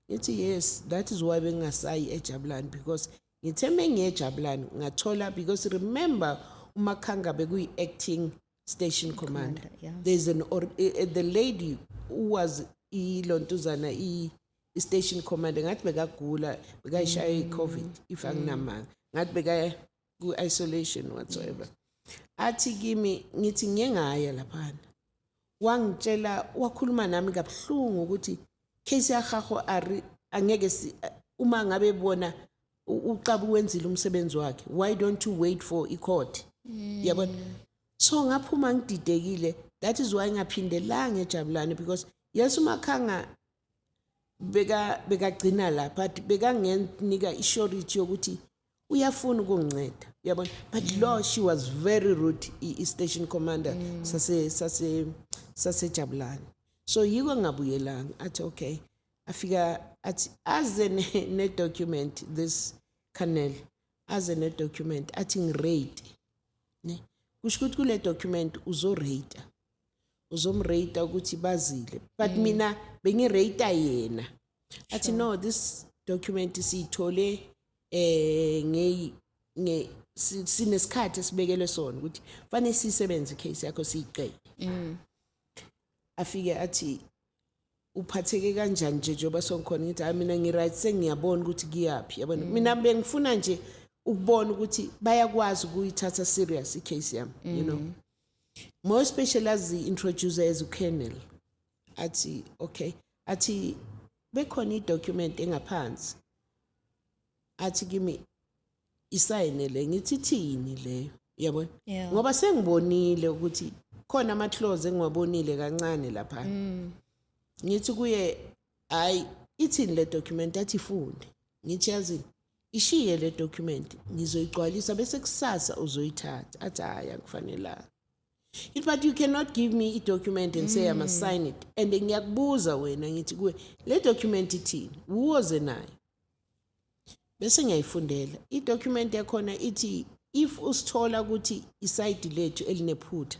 Ngithi yes, that is why bengasayi eJabulani, because ngithe mengiye eJabulani ngathola, because remember uMakhanga bekuyi-acting station commander. Yeah. There's the lady who was ilontuzana station commander ngathi bekagula, bekayishaya i-COVID, if anginamanga, ngathi bekaya ku-isolation whatsoever. Athi kimi ngithi ngiyengaya laphana, wangitshela wakhuluma nami kabuhlungu ukuthi case yakho angeke uma ngabe bona uqaba wenzile umsebenzi wakhe, why don't you wait for i-court? Yabona. So ngaphuma ngididekile. That is why ngaphindelanga eJabulani, because yes uMakhanga bekagcina la, but bekangenika i-surety yokuthi uyafuna ukunginceda, yabona. But lo, she was very rude, i-station commander sase Jabulani. So yiko ngabuyelanga. Athi okay, afika athi aze ne document, this Colonel aze ne document athi ngirate ne kusho ukuthi kule document uzorate, uzomrate ukuthi bazile. But mina bengirate yena. Athi no, this document siyithole sinesikhathi esibekele sona ukuthi fanele sisebenze case yakho siyiqede. Afike athi uphatheke kanjani nje njoba sonkhona. Ngithi mina ngiright, sengiyabona ukuthi kuyaphi, yabona. Mina bengifuna nje ukubona ukuthi bayakwazi ukuyithatha serious i-case yami, you know. More especially as the introducer as uKennel. Athi okay, athi bekhona i-document engaphansi. Athi kimi isayinele. Ngithi thini leyo, yabona. Yeah. Ngoba sengibonile ukuthi khona ama-clause engiwabonile kancane lapha. Ngithi kuye hayi ithini le document? Athi ifunde. Ngithi yazi ishiye le document ngizoyigcwalisa bese kusasa uzoyithatha. Athi hayi akufanelanga. But you cannot give me a document and say I must sign it. And ngiyakubuza wena ngithi kuwe le document ithini? Uwoze nayo. Bese ngiyayifundela. I-document yakhona ithi if usithola ukuthi iside lethu elinephutha,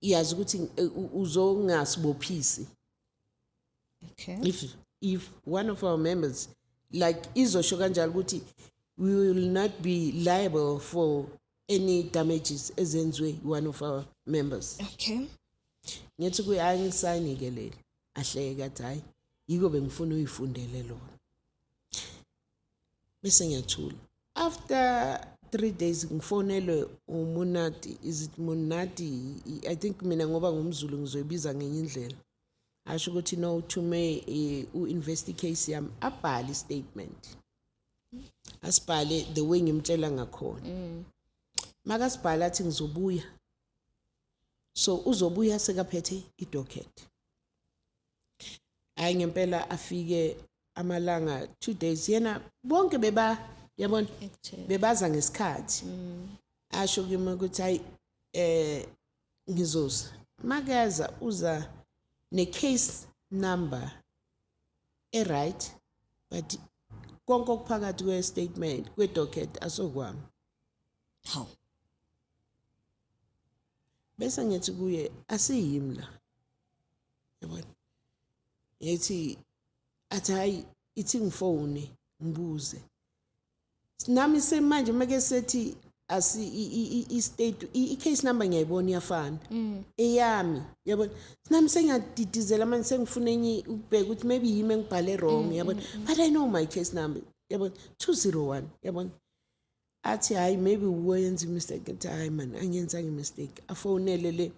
yazi ukuthi uzongasibophisi. Okay. If one of our members like izosho kanjalo ukuthi we will not be liable for any damages ezenziwe one of our members. Okay. Ngithi kuye angisayini ke leli ahleke athi hayi yiko bengifuna uyifundele lona. Bese ngiyathula. After 3 days ngifonelwe uMunati, is it Munati? I think mina ngoba ngumZulu ngizoyibiza ngenye indlela. Asho ukuthi no to me u-investigate yami abhale statement. Asibhale the way ngimtshela ngakhona. Makasibhala athi ngizobuya. So uzobuya sekaphethe idocket. Hayi ngempela afike amalanga 2 days yena bonke yabona bebaza ngesikhathi. Asho kimi ukuthi hayi ngizoza. Makaza uza ne case number right but konke okuphakathi kwe statement kwe docket asokwami. How? Bese ngithi kuye asiyimi la. Yabona. Yethi athi hayi ithi ngifone ngibuze. Nami semanje make sethi asi i case number ngiyayibona iyafana. Eyami yabona. Nami sengadidizela manje sengifuna enye ukubheka ukuthi maybe yimi engibhale wrong yabona. But I know my case number yabona 201 yabona. Athi hayi maybe uyenza mistake athi hayi man angiyenzanga mistake afonele le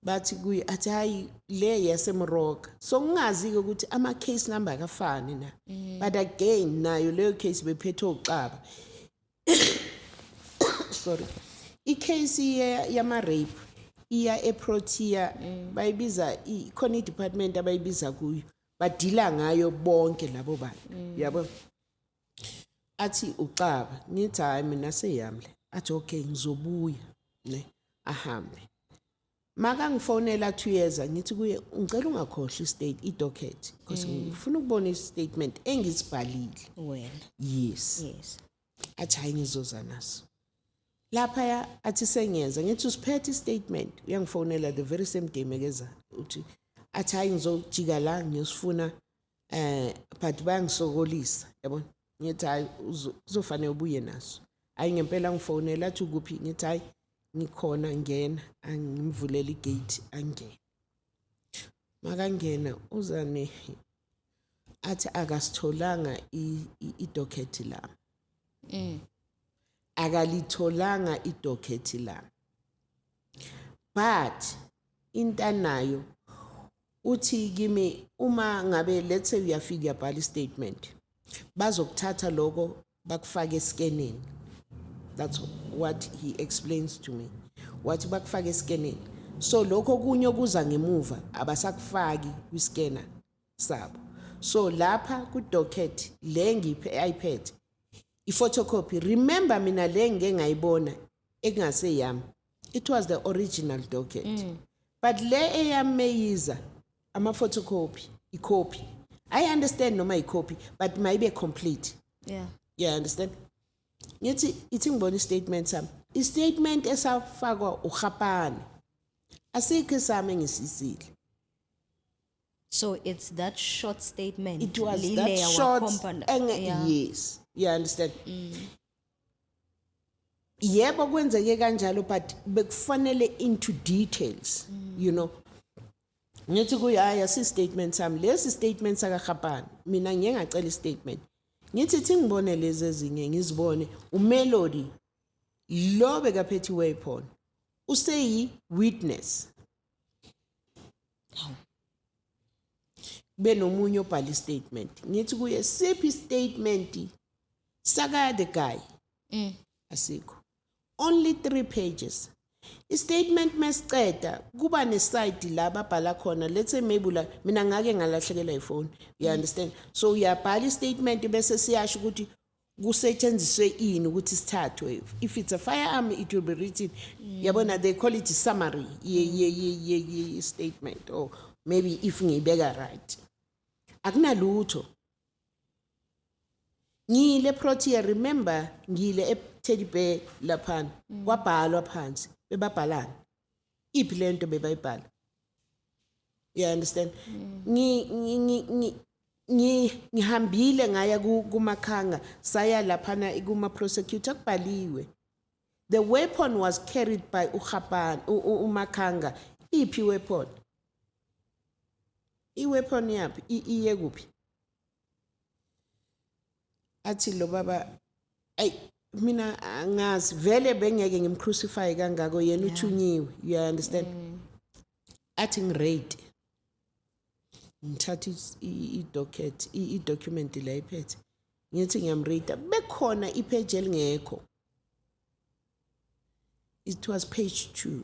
bathi kuyi athi hayi le yaseMoroka so ngingazi ukuthi ama case number akafani na but again nayo leyo case bephethe uqaba sorry I case yama rape iya eProtea bayibiza ikhona department abayibiza kuyo badila ngayo bonke labo bantu yabo athi uqaba ngithi hayi mina seyamle athi okay ngizobuya ne ahambe maka ngifonela 2 years ngithi kuye ngicela ungakhohlwa i docket because ngifuna ukubona statement engisibhalile Well. yes athi hayi ngizoza naso lapha athi sengenza ngithi usiphethe statement uyangifonela the very same day mekeza uthi athi hayi ngizojika la ngiyosifuna but bayangisokolisa yabona ngithi hayi uzofanele ubuye naso hayi ngempela ngifonela athi kuphi ngithi hayi ngikhona ngena angimvulela igate angena makangena uzane athi akasitholanga idocket la akalitholanga idocket la but intanayo uthi kimi uma ngabe let's say uyafika yabhala statement bazokuthatha lokho bakufake escanning. That's what he explains to me. Wathi bakufake escanning. So lokho kunye okuza ngemuva abasakufaki kwiscanner sabo. So lapha ku docket le ngiphe iPad photocopy. Remember mina le ngeke ngayibona ekungase yami. It was the original docket. But le eyameyiza ama photocopy copy. I understand noma copy but maybe complete. Yeah, understand? Ngithi ithi ngibona statement sami. Statement esafakwa uGapane. Asikho sami ngisisile. So it's that short statement. It was Lile that ya short. Yeah. Yes. You understand? Yebo kwenzeke kanjalo but bekufanele into details, you know. Ngithi kuyaya si statement sami lesi statement sakaGapane mina ngeke ngacela statement ngithi thi ngibone lezi ezinye ngizibone uMelody lo bekaphethe weapon useyi witness benomunye obhala statement ngithi kuye siphi statement saka the guy asikho only 3 pages. I-statement mesiceda kuba ne-side la babhala khona let's say maybe la mina ngake ngalahlekelwa ifoni you understand so uyabhala i-statement bese siyasho ukuthi kusetshenziswe ini ukuthi sithathwe if it's a firearm it will be written yabona they call it summary ye statement or maybe if ngiyibeka right akunalutho ngile Protea remember ngile eTeddy Bear lapha kwabhalwa phansi bebabhalana iphi lento bebayibhala you understand ngihambile ngaya kumakhanga saya laphana kuma prosecutor kubhaliwe. The weapon was carried by uMakhanga. Iphi weapon? Weapon yaphi? Iye kuphi? Athi lo baba ay mina angazi vele bengeke ngimcrucify kangako yena uthunyiwe. You understand? Athi ngirate. Ngithatha i-docket i-document la iphethe. Ngithi ngiyamrate bekhona ipage elingekho. It was page 2.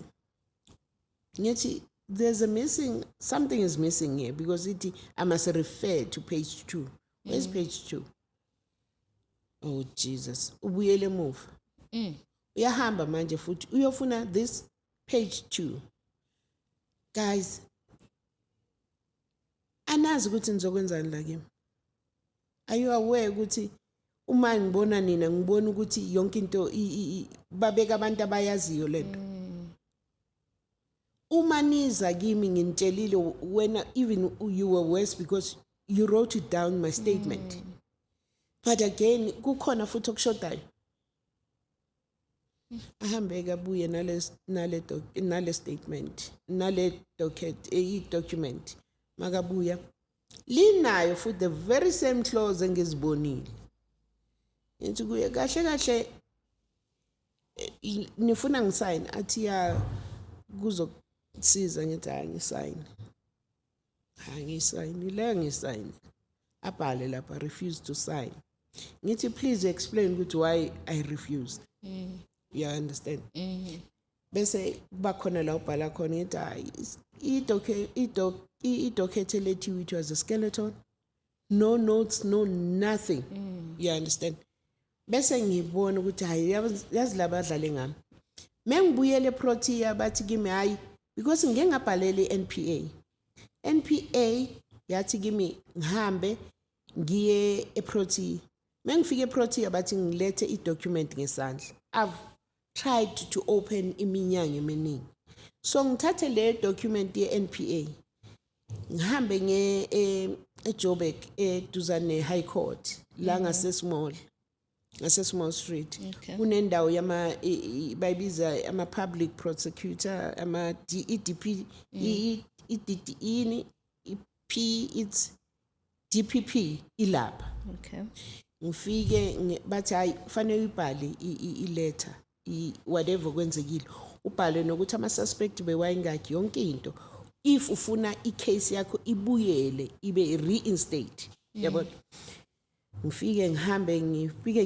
Ngithi there's something is missing here because I must refer to page 2. Where's page 2? Oh Jesus, ubuyele move. Uyahamba manje futhi uyofuna this page 2. Guys, anazi ukuthi nizokwenzani la kimi. Are you aware ukuthi uma ngibona nina ngibona ukuthi yonke into babeka abantu abayaziyo lento. Uma niza kimi ngintshelile when even you were worse because you wrote it down my statement. But again kukhona futhi okushodayo. Ahambe kabuye nale statement nale document makabuya linayo futhi the very same clause engizibonile. Ngithi kuye kahle nifuna ngisign athi ya kuzokusiza ngithi ngisign abhale lapha refuse to sign. Ngithi please explain ukuthi why I refused. You understand? Bese bakhona la ubhala khona ngithi i-docket lethiwe it was a skeleton, no notes, no nothing. You understand? Bese ngibona ukuthi hayi yazi labadlale ngami. Mengibuyele Protea bathi kimi hayi because ngeke ngabhalele NPA yathi kimi ngihambe ngiye eProtea. Mengifike eProtea bathi ngilethe i-document ngesandla. I've tried to open iminyanya eminingi. So ngithathe le document ye-NPA. Ngihambe eJoburg eduzane High Court la ngase Small Street. Kunendawo bayibiza ama public prosecutor ama DPP it's DPP ilapha. Okay. Ngifike bathi hayi kufanele ubhale i-letter whatever kwenzekile ubhale nokuthi ama suspect bewayingaki yonke into if ufuna i-case yakho ibuyele ibe reinstate. Yabo ngifike ngihambe ngifike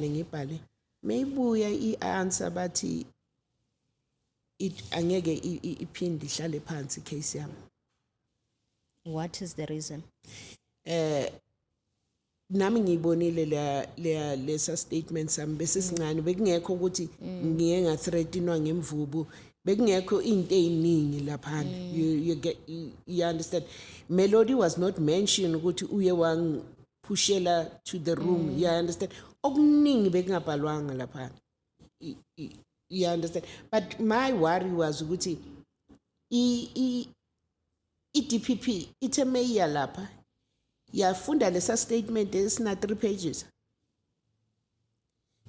ngibhala mayibuya i-answer bathi angeke iphinde ihlale phansi case yami. What is the reason? Nami ngibonile lesa statement sami bese sincane bekungekho ukuthi ngiye ngathreatenwa ngemvubu bekungekho into eziningi lapha. You understand? Melody was not mentioned ukuthi uye wangiphushela to the room. You understand? Okuningi bekungabhalwanga lapha. You understand? But my worry was ukuthi i-DPP ithe meya lapha yafunda lesa statement esina 3 pages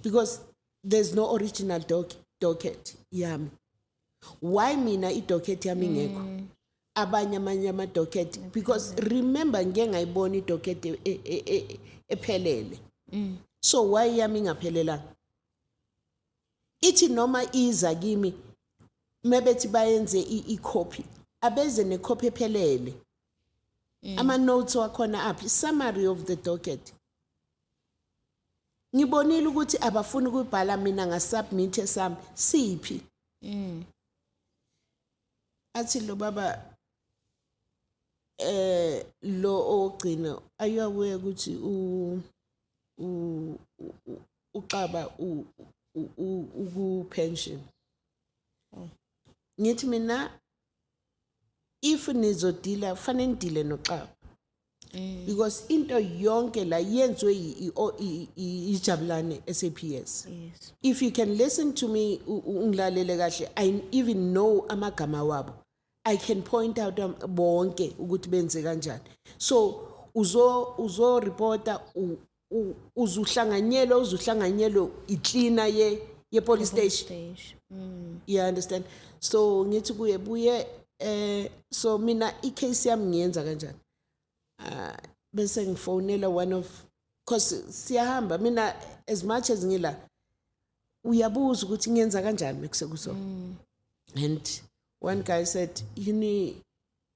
because there's no original docket yami. Why mina i-docket yami ngekho abanye amanye ama-docket because remember ngeke ngayibona i-docket ephelele. So why yami ingaphelelanga? Ithi noma iza kimi mebethi bayenze i-copy abeze ne-copy ephelele. Ama notes wakhona aphi summary of the docket. Ngibonile ukuthi abafuni ukubhala mina ngasubmit esami siphi. Athi lo baba lo ogcina ayawuye ukuthi uqaba pension. Ngithi mina if nizodila fanele ndile noqaba because into yonke la yenziwe ijabulane SAPS. If you can listen to me ungilalele kahle I even know amagama wabo I can point out bonke ukuthi benze kanjani. So uzo reporter uzuhlanganyelo icleaner ye police station. You understand? So ngithi kuye buye so mina icase yami ngiyenza kanjani. Bese ngifonela one of, cause siyahamba mina as much as ngila uyabuza ukuthi ngiyenza kanjani mekuseku. And one guy said,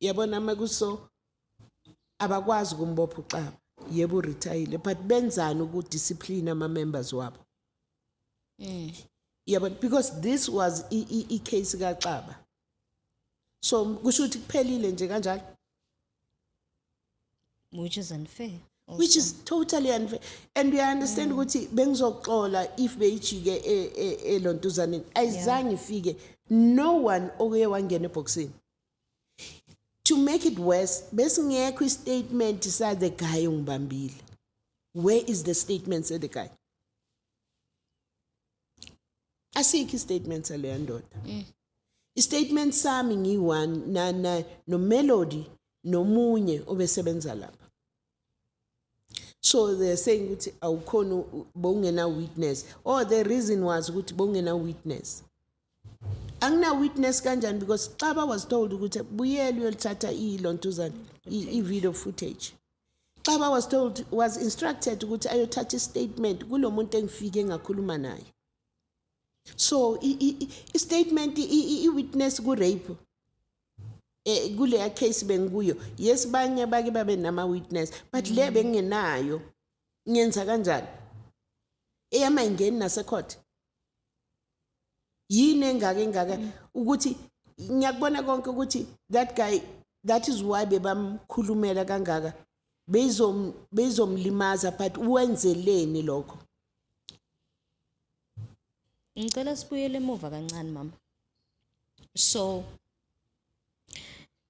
yabona makuso abakwazi kumbopha uqaba, yebo retire, but benzani ukudiscipline ama members wabo. Yeah, but because this was I case kaXaba. So kusho ukuthi kuphelile nje kanjalo. Which is unfair. Also. Which is totally unfair. And we understand ukuthi bengizoxola if beyijike elontuzaneni. Ayizange ifike. No one oke wangena eboxini. To make it worse, bese ngekho istatement sa the guy ongibambile. Where is the statement sa the guy? Asikho istatement sa le ndoda. Istatement sami ngi1 na no Melody nomunye obesebenza lapha. So they're saying ukuthi awukhona bongena witness, or the reason was ukuthi bongena witness. Angina witness kanjani because Xaba was told ukuthi buyele uyothatha ilontuzana i-video footage. Xaba was instructed ukuthi ayothatha istatement kulomuntu engifike ngakhuluma naye. So i-statement i-witness ku-rape kule case bengikuyo, yes banye bake babe nama witness, but le bengenayo ngenza kanjani eyama ingeni nase court yini engaka ukuthi ngiyakubona konke ukuthi that guy, that is why bebamkhulumela kangaka bezomlimaza, but uwenzeleni lokho. Ngicela sibuyele emuva kancane mama. So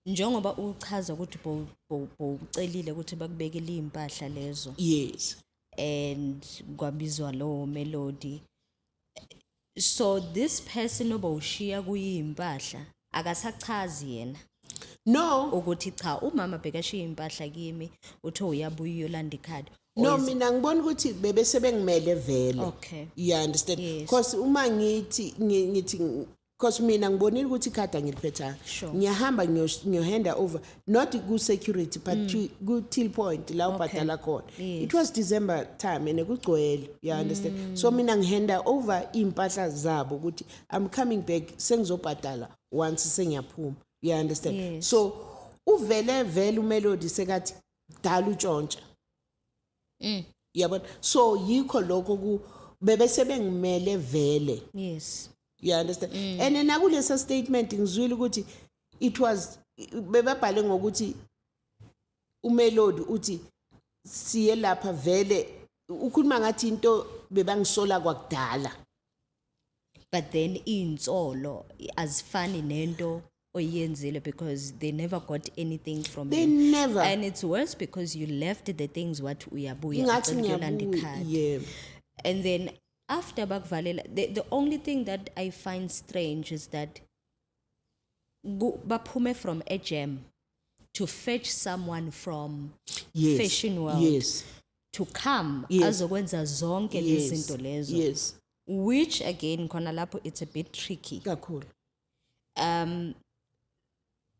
njengoba uchaza ukuthi bowucelile ukuthi bakubekele impahla lezo. Yes. And kwabizwa lo Melody. So this person obawushiya kuyimpahla akasachazi yena. No. Ukuthi cha umama bekashiya impahla kimi utho uyabuya uyolanda ikhadi. No, mina ngibona ukuthi bebese bengimele vele. Okay. You understand? Yes. Because uma ngithi because mina ngibonile ukuthi ikhadi angiliphetha. Sure. Ngiyahamba ngiyohanda over not ku security but to go till point la ubhadala khona. Yes. It was December time and ekugcwele. You understand? So mina ngihanda over impahla zabo ukuthi I'm coming back sengizobhadala once sengiyaphuma. You understand? Yes. So uvele uMelody sekathi dala utshontsha. Yabona, so yikho lokho ku bebese bengimele vele. Yes. You understand? And then nakulesa statement ngizwile ukuthi it was bebabhale ngokuthi uMelody uthi siye lapha vele ukhuluma ngathi into bebangisola kwakudala. But then insolo azifani nento oyenzile because they never got anything from They you. never. And it's worse because you left the things what uyabuya Ngathi ucela ngiyabuya, card. yeah. And then after bakvalela, the only thing that I find strange is that baphume from a jam to fetch someone from Yes. Fashion World Yes. to come Yes. azokwenza zonke Yes. lezinto lezo. Yes. Which again khona lapho it's a bit tricky. Kakhulu.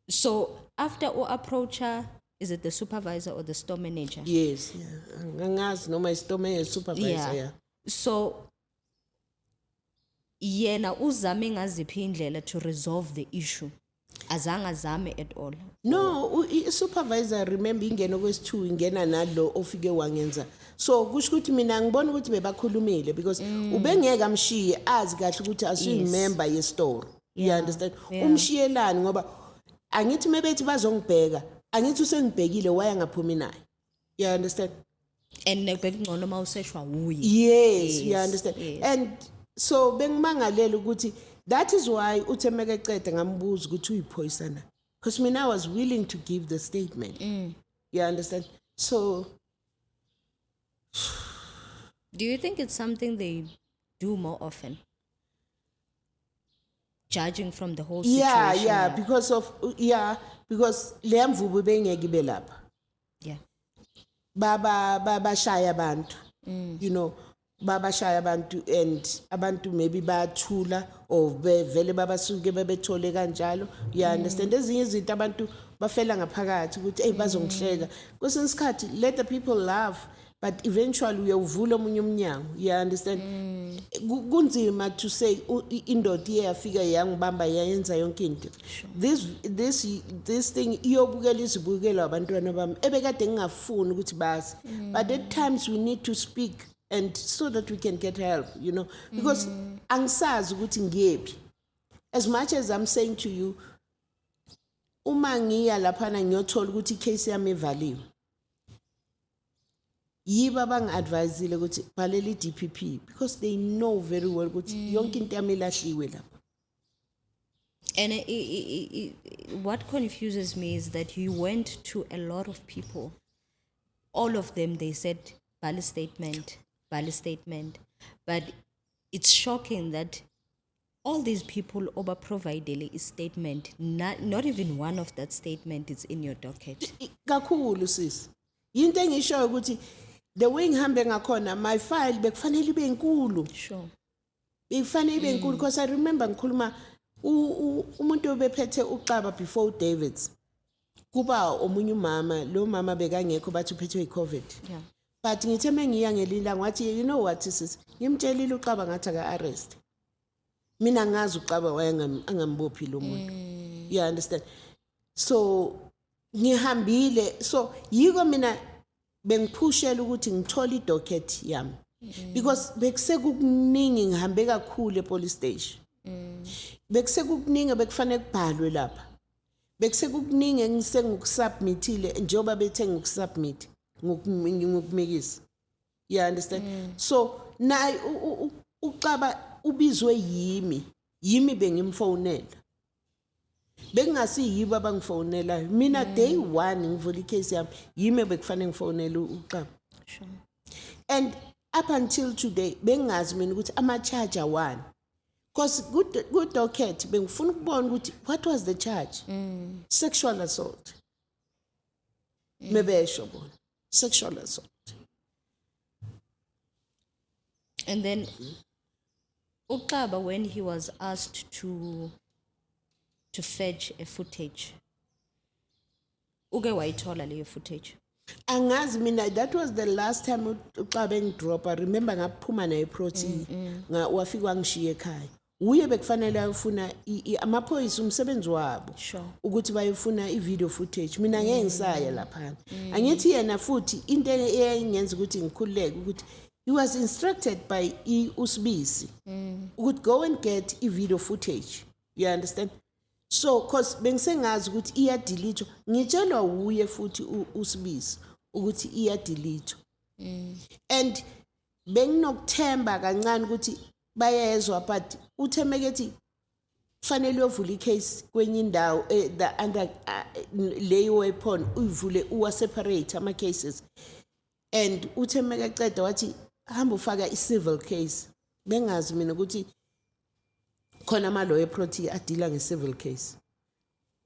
So after approach her, is it the supervisor or the store manager? Yes. Yeah. Angazi noma isitome supervisor, yeah. So yena uzame ngaziphi indlela to resolve the issue. Azange azame at all. No, supervisor remember ingena kwesi2 ingena nalo ofike wangenza. So kusho ukuthi mina ngibona ukuthi bebakhulumile because ubengeke amshiye azi kahle ukuthi asiyimember ye store. You Yeah, understand? yeah. Umshiyelani ngoba angithi mebethi bazongibheka, angithi usengibhekile waya ngaphumi naye. You understand? And bekungcono mawuseshwa uyi. Yes, you Yes, understand. yes. And so bengimangalela ukuthi that is why uThemeka ecede ngambuza ukuthi uyipoisana. Because mina I was willing to give the statement. You understand? So Do you think it's something they do more often? judging from the whole situation. Yeah, because le mvubu bengeke ibe lapha. Yeah. Baba shaya abantu. You know, baba shaya abantu and abantu maybe bathula or vele babasuke bebethole kanjalo. You understand? Ezinye izinto abantu bafela ngaphakathi ukuthi hey bazongihleka. Kwesinye isikhathi let the people laugh but eventually uyawuvula omunye umnyango. You understand? Kunzima to say indoda iyafika yangibamba yayenza yonke into. This thing iyobukela izibukela abantwana bami ebekade ngingafuni ukuthi bazi. But at times we need to speak and so that we can get help, you know, because angisazi ukuthi ngiyephi. As much as I'm saying to you uma ngiya laphana ngiyothola ukuthi icase yami evaliwe, yiba bangi-advisile ukuthi bhalela i-DPP because they know very well ukuthi yonke into yami ilahliwe lapha. And what confuses me is that you went to a lot of people. All of them, they said, Bali statement. But it's shocking that all these people over provided a statement. Not even one of that statement is in your docket. Kakhulu sis. Yinto engisho ukuthi the way ngihambe ngakhona my file bekufanele ibe inkulu. Sure. Bekufanele ibe inkulu because I remember ngikhuluma umuntu obephethe uXaba before Davids. Kuba omunye umama, lo mama bekangekho bathi uphethwe iCovid. Yeah. But ngithe mengiya ngelila ngathi you know what sis, ngimtshelile uXaba ngathi aka arrest. Mina ngazi uXaba wayengambophi lo muntu. You understand? So ngihambile so yiko mina bengiphushela ukuthi ngithole idocket yami. Because bekusekukuningi ngihambe kakhulu epolice station. Bekusekukuningi bekufanele kubhalwe lapha. Bekusekukuningi engisengikusubmitile njengoba bethe ngikusubmit ngokumikisa. You understand? So naye uXaba ubizwe yimi bengimfonela. Bengasi yibo abangifonela. Mina day 1 ngivula icase yami yimi bekufanele ngifonela uXaba. Sure. And up until today bengazi mina ukuthi ama charge one. Because good docket bengifuna ukubona ukuthi what was the charge? Sexual assault. Mebesho bona. Sexual assault. And then uXaba, when he was asked to fetch a footage, uke wayithola leyo footage. Angazi mina that was the last time uXaba engidrop. I remember ngaphuma naye proti wafika wangishiya ekhaya. Uye bekufanele ayofuna amaphoyisa umsebenzi wabo Sure. ukuthi bayofuna i-video footage. Mina ngeke ngisaya lapha. Angithi yena futhi into eyengenza ukuthi ngikhululeke ukuthi he was instructed by uSibisi ukuthi go and get i-video footage. You understand? So cause bengisengazi ukuthi iya-delete. Ngitshelwa uye futhi uSibisi ukuthi iya-delete. And benginokuthemba kancane ukuthi bayezwa but uThemekethi fanele uyovula icase kwenye indawo the under leyo weapon uyivule uwa separate ama cases and uThemeke ceda wathi hamba ufaka i-civil case. Bengazi mina ukuthi khona ama lawyer proti adila nge-civil case.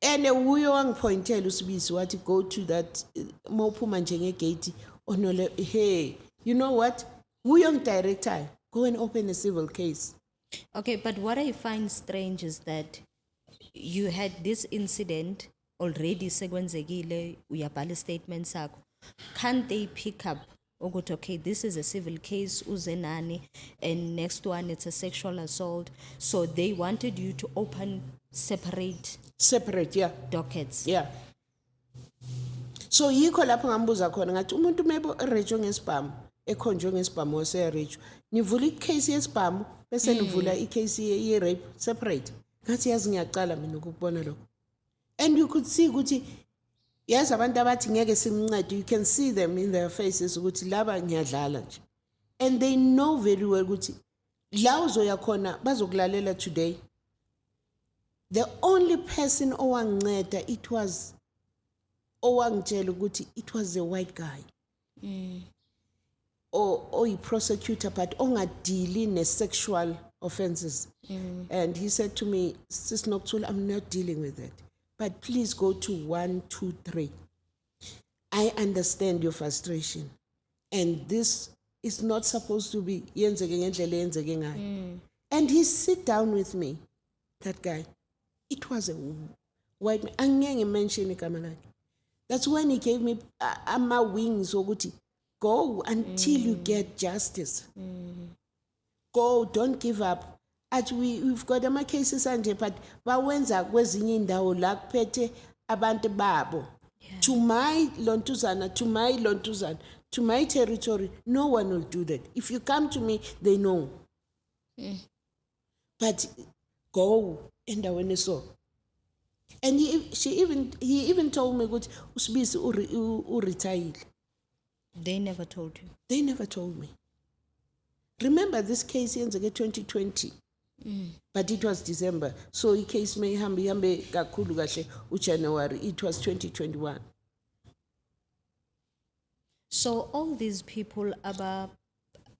And uyo wangipointela uSibisi wathi go to that mawuphuma njengegate onole hey you know what uyo ngidirector go and open a civil case. Okay, but what I find strange is that you had this incident already sekwenzekile uyabhala statement sakho. Can't they pick up ukuthi okay this is a civil case uzenani and next one it's a sexual assault, so they wanted you to open separate Yeah. dockets. Yeah. So yikho lapho ngambuza khona ngathi umuntu mebo erejo ngesibhamu ekhonjwe ngesibhamu waserejo nivula icase yesibhamu bese nivula icase ye-rape separate. Ngathi yazi ngiyaqala mina ukubona lokho. And you could see ukuthi yazi abantu abathi ngeke simncede, you can see them in their faces ukuthi laba ngiyadlala nje. And they know very well ukuthi la uzoya khona bazokulalela today. The only person owanginceda it was owangitshela ukuthi it was a white guy. Or a prosecutor but ongadili ne-sexual offenses. And he said to me, Sis Noctul, I'm not dealing with it. But please go to 1, 2, 3. I understand your frustration. And this is not supposed to be. And he sit down with me, that guy. It was a white man. Angeke mention igama lakhe. That's when he gave me my wings. Go until you get justice. Go, don't give up. We've got ama cases anje, but bawenza kwezinye indawo la kuphethe abantu babo. To my lontuzana, to my territory, no one will do that. If you come to me, they know. But go endaweni so. And he even told me ukuthi uSibisi uretire. They never told you. They never told me. Remember this case yenzeke 2020. But it was December. So the case may hambe kakhulu kahle uJanuary. It was 2021. So all these people abak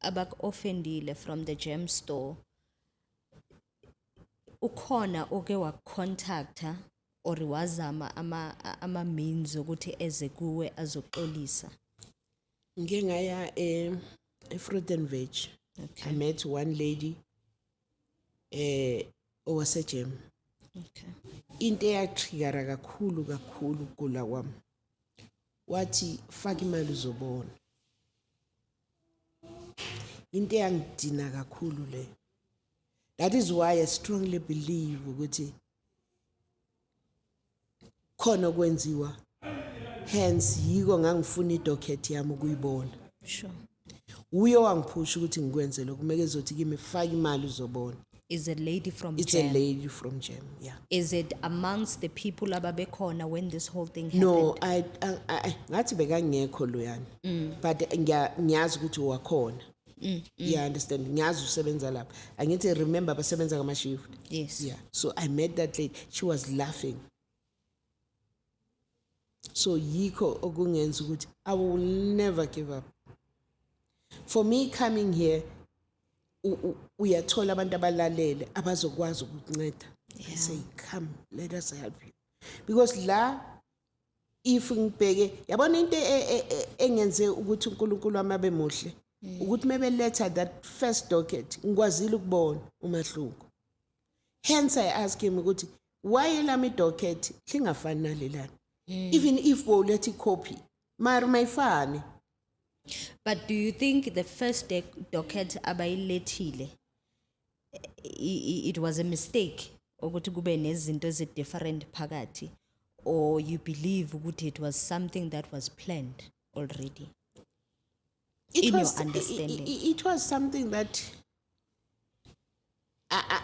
offendile from the gem store, ukhona oke wa contacta or wazama ama means ukuthi eze kuwe azoxolisa. Ngike ngaya fruit and veg. Okay. I met one lady owasegem. Okay. Into eyatrigara kakhulu kula kwami. Wathi faka imali uzobona. Into eyangidina kakhulu le. That is why I strongly believe ukuthi khona kwenziwa. Hence yiko ngangifuna idocket yami ukuyibona. Sure. Uye wangiphusha ukuthi ngikwenze lokho kumele ezothi kimi faka imali uzobona. Is a lady from It's Gem. a lady from Gem, yeah. Is it amongst the people ababekhona when this whole thing happened? No, I ngathi bekangekho loyana. But ngiyazi ukuthi wakhona. Yeah, I understand. Ngiyazi usebenza lapha. Angithi remember basebenza kama shift. Yes. Yeah. So I met that lady. She was laughing. So yiko okungenza ukuthi I will never give up. For me coming here, uyathola abantu abalalele abazokwazi ukukunceda. I say, come, let us help you. Because la, if ngibheke, yabona into engenze ukuthi uNkulunkulu amabe muhle, ukuthi mebeletha that first docket, ngikwazile ukubona umahluko. Hence I ask him ukuthi, why elami docket lingafani nalelana? Even if bowuletha copy, mara mayifani. But do you think the first docket abayilethile it was a mistake ukuthi kube nezinto different phakathi, or you believe ukuthi it was something that was planned already? In your understanding. It was something that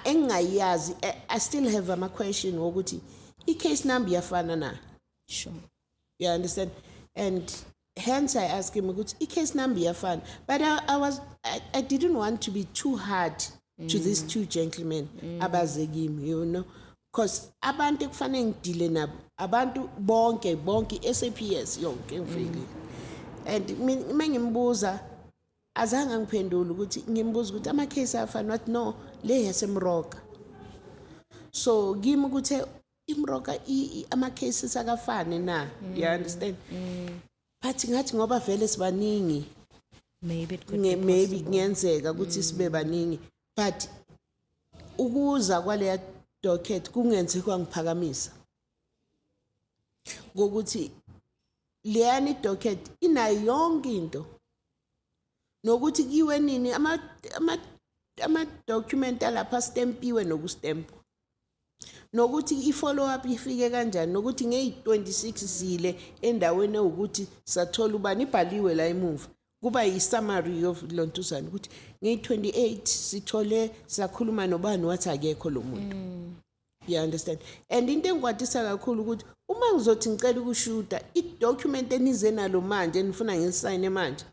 engayazi. I still have a question ukuthi case number yafana na. Sure. You understand? And hence I asked him, case number yafana. But I didn't want to be too hard to these two gentlemen, abazegim, you know. Because abantu kufanele ngidile nabo, abantu bonke SAPS yonke ngifeli. And mengimbuza azange ngiphendula ukuthi ngimbuza ukuthi ama case afana wathi no le yasemroka. So kimi ukuthi imroka ama cases akafani na. You understand? But ngathi ngoba vele sibaningi, Maybe it could be maybe kungenzeka ukuthi sibe baningi, but ukuza kwale docket kungenze kwangiphakamisa ngokuthi leyani docket inayo yonke into nokuthi kiwe nini ama document alapha stampiwe nokustamp nokuthi i-follow up ifike kanjani nokuthi nge-26 zile endaweni ukuthi sathola ubani ibhaliwe la emuva kuba yi-summary of lontuzana ukuthi nge-28 sithole sakhuluma nobani wathi akekho lo muntu. You understand? And into engikwatisa kakhulu ukuthi uma ngizothi ngicela ukushuta i-document enize nalo manje nifuna ngisayine manje,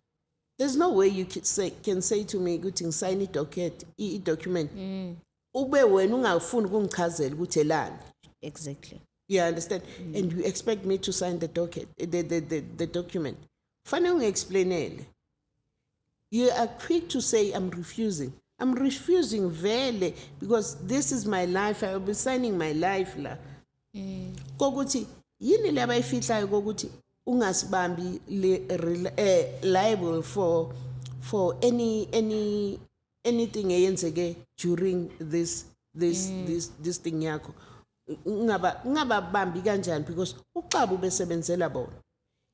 there's no way you can say to me ukuthi ngisayine i-document ube wena ungafuni ukungichazela ukuthi elani. Exactly. You understand? And you expect me to sign the document. Fanele ungi-explainele. You are quick to say I'm refusing, I'm refusing vele because this is my life. I will be signing my life la. Kokuthi yini le abayifihlayo kokuthi ungasibambi liable for anything eyenzeke during this thing yakho. Ngababambi kanjani because uqaba ubesebenzela bona.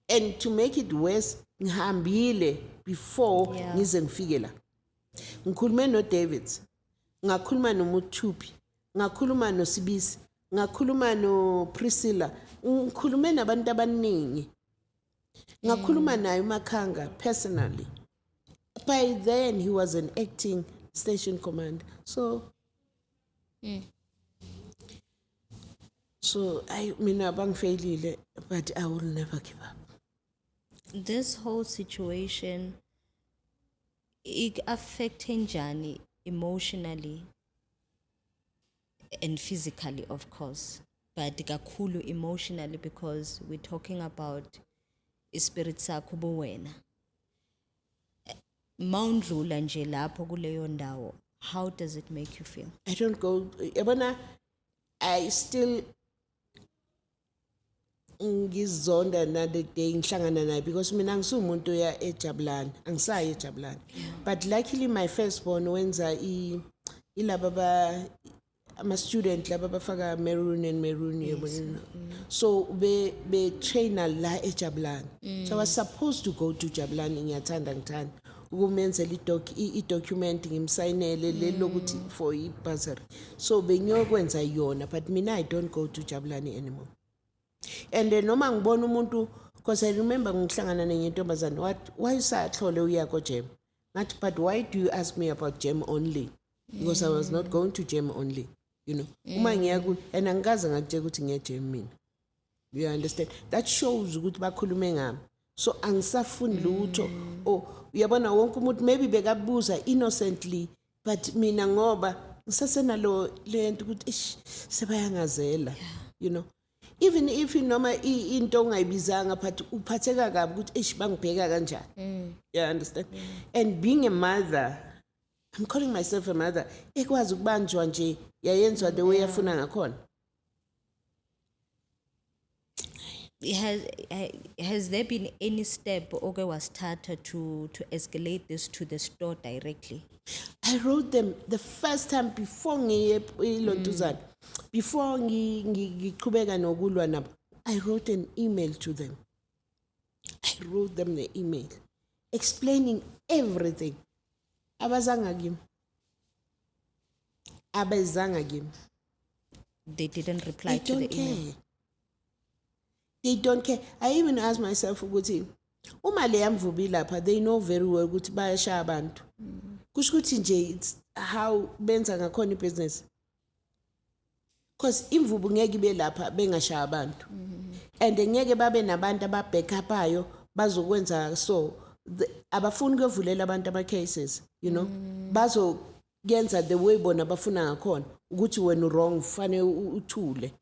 And to make it worse, ngihambile before ngize ngifike la. Ngikhulume no Davids, ngakhuluma no Muthupi, ngakhuluma no Sibisi, ngakhuluma no Priscilla, ngikhulume nabantu abaningi. Ngakhuluma naye uMakhanga personally. By then he was an acting station commander. So mina bangifailile, but I will never give up. This whole situation, it affecting Njani emotionally and physically, of course, but kakhulu emotionally because we're talking about spirit sakho buwena. Mawundlula nje lapho kuleyo ndawo, how does it make you feel? I don't go, yabona, I still ngizonda another day ngihlangana naye because mina ngisumuntu ya eJabulani, angisayi eJabulani. But luckily my firstborn wenza ilaba ama student laba bafaka maroon yabona. So be trainer la eJabulani. So I was supposed to go to Jabulani ngiyathandana ukumenzela i-document ngimsayinele lelokuthi for i-bursary. So bengiyokwenza yona, but mina I don't go to Jabulani anymore. And then noma ngibona umuntu, because I remember ngihlangana nenye intombazane, why usahlole uya ko Gem? Ngathi, but why do you ask me about Gem only? Because I was not going to Gem only, you know. Uma ngiya ku and angikaze ngakutshela ukuthi ngiye Gem mina. You understand? That shows ukuthi bakhulume ngami. So angisafuni lutho. Oh, uyabona wonke umuntu maybe bekabuza innocently, but mina ngoba ngisasenalo lento ukuthi sebayangazela, you know. Even if noma into ongayibizanga but uphatheka kabi ukuthi bangibheka kanjani. You understand? And being a mother, I'm calling myself a mother, ekwazi ukubanjwa nje yayenzwa the way afuna ngakhona. Has there been any step okay was started to escalate this to the store directly? I wrote them the first time before ngiye before ngiqhubeka nokulwa nabo. I wrote an email to them. I wrote them the email explaining everything. Abazanga kimi. They didn't reply to the email. They don't care. I even asked myself ukuthi uma le yamvubi lapha, they know very well ukuthi bayashaya abantu. Kusho ukuthi nje it's how benza ngakhona business. Because imvubu ngeke ibe lapha bengashaya abantu. And ngeke babe nabantu ababackupayo bazokwenza so abafuni ukuvulela abantu ama cases, you know. Bazoyenza the way bona bafuna ngakhona ukuthi wena wrong fanele uthule.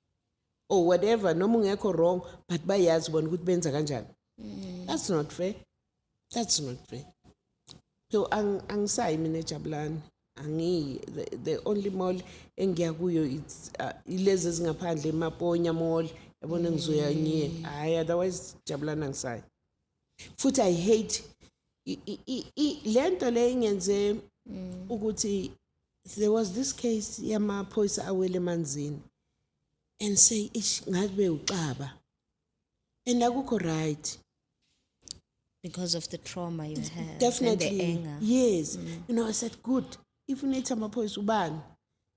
Or whatever, noma ungekho wrong, but bayazi bona ukuthi benza kanjani. That's not fair. That's not fair. So angisayi mina eJabulani. The only mall engiya kuyo it's ilezi ezingaphandle eMaponya mall. Yabona ngizoya ngiye. Hayi, otherwise Jabulani angisayi. Futhi I hate lento le ingenze ukuthi there was this case yamaphoyisa awele emanzini. And say ngabe uqaba. And akukho right. Because of the trauma you had. Definitely. And the anger. Yes. You know, I said, good. If you need amaphoyisa ubani.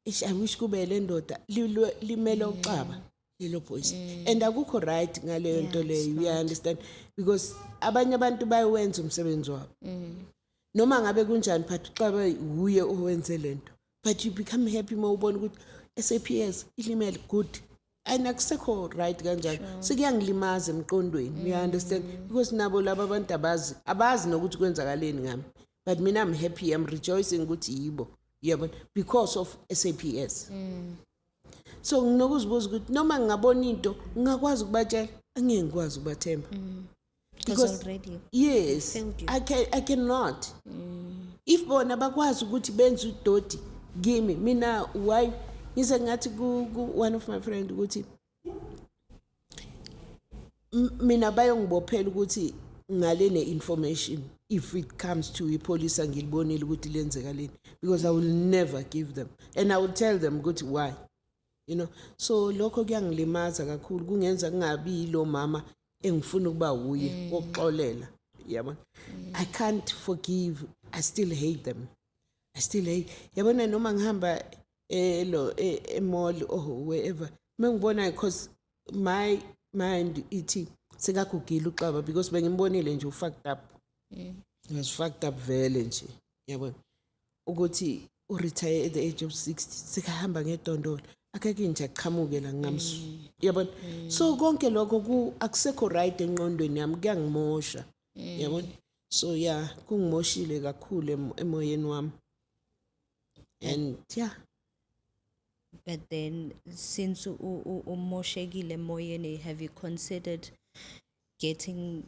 I wish kube le ndoda limele uqaba lelo phoyisa. And akukho right ngale nto leyo, you understand? Because abanye abantu bayenza umsebenzi wabo. Noma ngabe kunjani but uqaba uye owenze lento. But you become happy uma ubona ukuthi SAPS ilimele good. And akusekho right kanjani. Sekuyangilimaza emqondweni, you understand? Because nabo laba abantu abazi nokuthi kwenzakaleni ngami. But mina I'm happy, I'm rejoicing ukuthi yibo. Yabona, because of SAPS. So nginokuzibuza ukuthi noma ngingabona into ngingakwazi ukubatshela, angeke ngikwazi ukubathemba. Because already yes, failed you. I cannot. If bona bakwazi ukuthi benze udoti kimi mina why ngise ngathi ku one of my friend ukuthi mina bayongibophela ukuthi ngale ne-information if it comes to ipolice ngilibonile ukuthi lenzeka leni, because I will never give them and I will tell them ukuthi why, you know. So lokho kuyangilimaza kakhulu, kungenza kungabi lo mama engifuna ukuba uye wokuxolela, yabona. I can't forgive, I still hate them, I still hate, yabona, noma ngihamba mall or wherever mengibona, because my mind ithi sekagugile uXaba, because bengimbonile nje fucked up. He was fucked up vele nje, yabona, ukuthi retire at the age of 60 sekahamba ngedondolo akeke nje aqhamuke la ngamsu, yabona. So konke lokho akusekho right enqondweni yami, kuyangimosha, yabona. So yeah, kungimoshile kakhulu emoyeni wami, and yeah. But then, since umoshekile moyeni, have you considered getting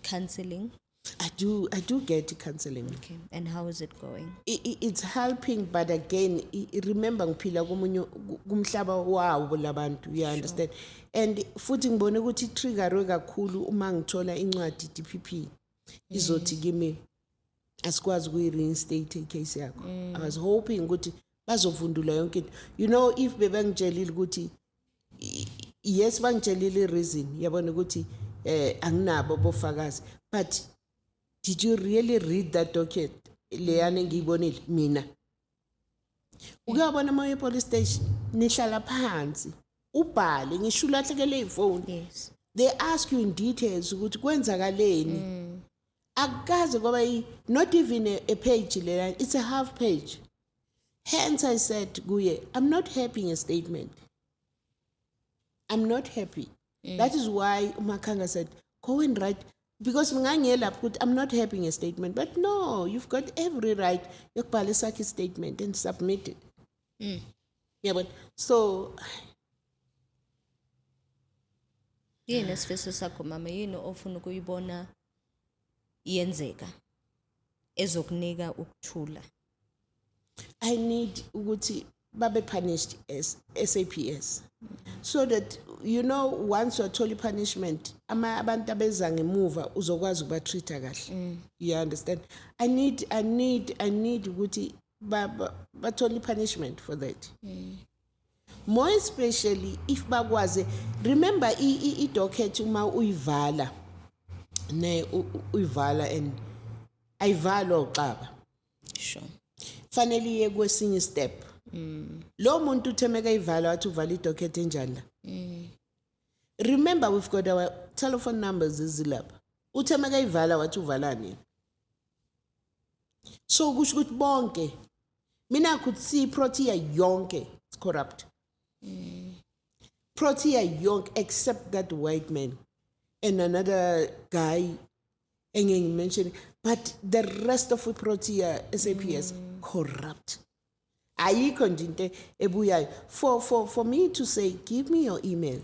counseling? I do get counseling. Okay, and how is it going? It's helping, but again, remember ngiphila kumhlaba wawo labantu, you understand. And futhi ngibone ukuthi triggerwe kakhulu uma ngithola incwadi DPP izothi kimi asikwazi kuyi-reinstate icase yakho. I was hoping ukuthi bazovundula yonke into. You know, if bebengitshelile ukuthi yes bangitshelile reason, yabona ukuthi anginabo bofakazi, but did you really read that docket leyana engiyibonile mina? Ukuyabona moya police station nihlala phansi ubhale ngisho ulahlekele ifone. Yes. They ask you in details ukuthi kwenzakaleni. Akaze kwaba not even a page leyana, it's a half page. Hence I said kuye, I'm not happy in a statement. I'm not happy. That is why Umakanga said go and write, because I'm not happy in a statement. But no, you've got every right yokubhala esakhe statement and submit it. Yeah, but so yini esifiso sakho mama, yini ofuna ukuyibona yenzeka ezokunika ukuthula? I need ukuthi babe punished as SAPS, so that, you know, once you are punishment, abantu abeza ngemuva uzokwazi ukubatreata kahle. You understand? I need ukuthi bathole punishment for that. More especially if bakwazi, remember I docket uma uyivala ne uyivala and ayivalwa uXaba. Sure. Fanele iye kwesinye step. Lo muntu uthemeka ivala wathi uvala idocket enjani la. Remember, we've got our telephone numbers ezilapha. Uthemeka ivala wathi uvalani. So kusho ukuthi bonke mina could see Protea yonke is corrupt. Protea yonke except that white man and another guy engeke mention, but the rest of Protea SAPS corrupt. Ayikho nje into ebuyayo. For me to say give me your email,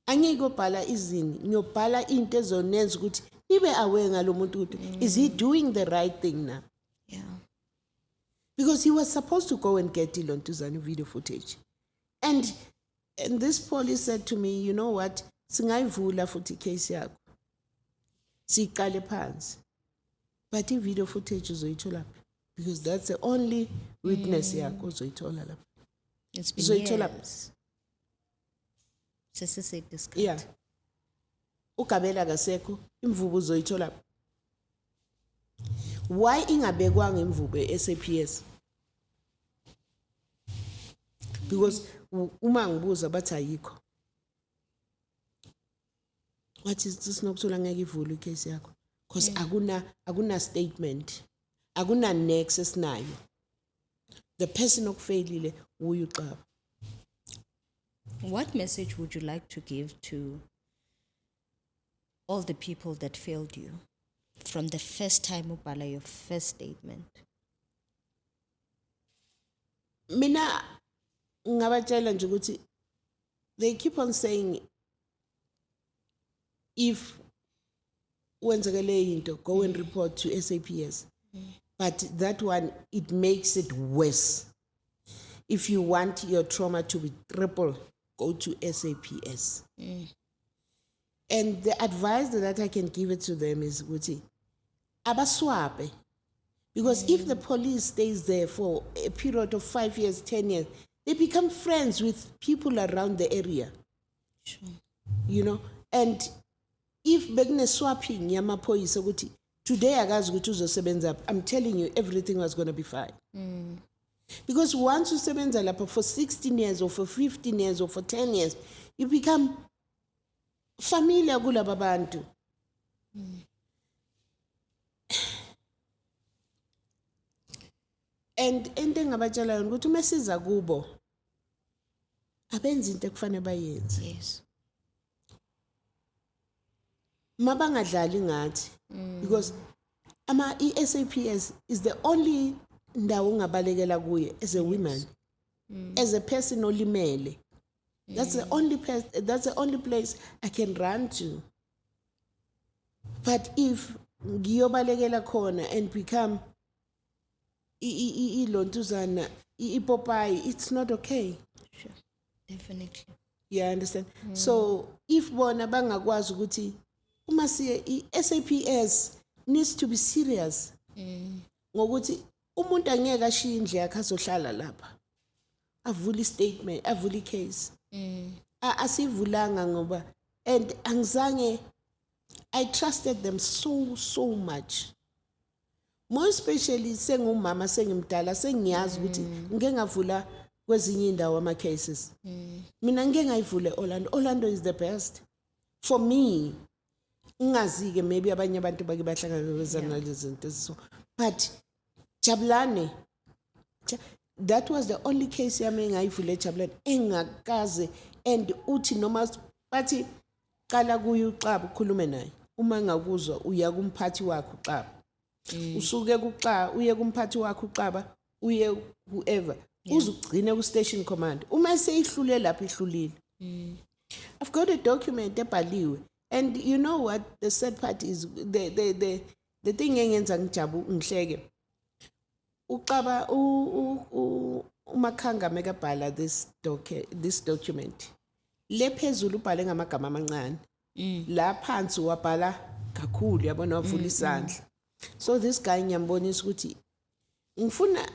angiyobhala izini, ngiyobhala into ezonenza ukuthi nibe aware ngalo muntu ukuthi is he doing the right thing now? Yeah. Because he was supposed to go and get Ilontuzane video footage. And this police said to me, you know what, singayivula futhi case yakho, siqale phansi, but video footage uzoyithola, because that's the only witness yakho uzoyithola lapha. It's been Uzoyithola. years. Sesise discussed. Yeah. Ugabela kasekho, imvubu uzoyithola. Why ingabekwanga imvubu SAPS? Because uma ngibuza bathi ayikho. What is this nokuthola ngeke ivule icase yakho? Because akuna statement. Akuna nexus nayo. The person okufailile uYuXaba. What message would you like to give to all the people that failed you from the first time ubhala your first statement? Mina ngabatshela nje ukuthi they keep on saying if wenzekele into, go and report to SAPS. But that one, it makes it worse. If you want your trauma to be triple, go to SAPS. And the advice that I can give it to them is, Guti, abaswape. Because if the police stays there for a period of 5 years, 10 years, they become friends with people around the area. Sure. You know, and if bekune swapping yamaphoyisa ukuthi today akazi ukuthi uzosebenza, I'm telling you everything was going to be fine. Because once you sebenza lapha for 16 years or for 15 years or for 10 years, you become familiar kulaba bantu. And into engabatshela yona ukuthi uma siza kubo abenzi into ekufanele bayenze. Yes. Mabangadlali ngathi because SAPS is the only ndawo ungabalekela kuye as a woman, as a person olimele. That's the only place I can run to. But if ngiyobalekela khona and become ilontuzana ipopai, it's not okay. Sure. Definitely. You understand? So if bona bangakwazi ukuthi uma siye SAPS needs to be serious. Ngokuthi umuntu angeke ashiye indle yakhe azohlala lapha. Avula statement, avula case. Asivulanga ngoba and angizange I trusted them so much. More especially sengumama sengimdala sengiyazi ukuthi ngeke ngavula kwezinye indawo ama cases. Mina ngeke ngayivule Orlando is the best for me. Ngazike maybe abanye abantu bake bahlangabezana lezi zinto so, but Jabulani, that was the only case yami engayivule Jabulani engakaze, and uthi noma bathi qala kuye uXaba ukhulume naye uma ngakuzwa uya kumphathi wakho uXaba. Usuke kuXaba uye kumphathi wakho uXaba uye whoever uzugcina ku station command uma seyihlule lapha ihlulile. I've got a document ebhaliwe, and you know what the sad part is, the thing engenza ngihleke uXaba uMakhanga mekabhala this document le phezulu ubhale ngamagama amancane la phansi wabhala kakhulu yabona wavula isandla. So this guy ngiyambonisa ukuthi ngifuna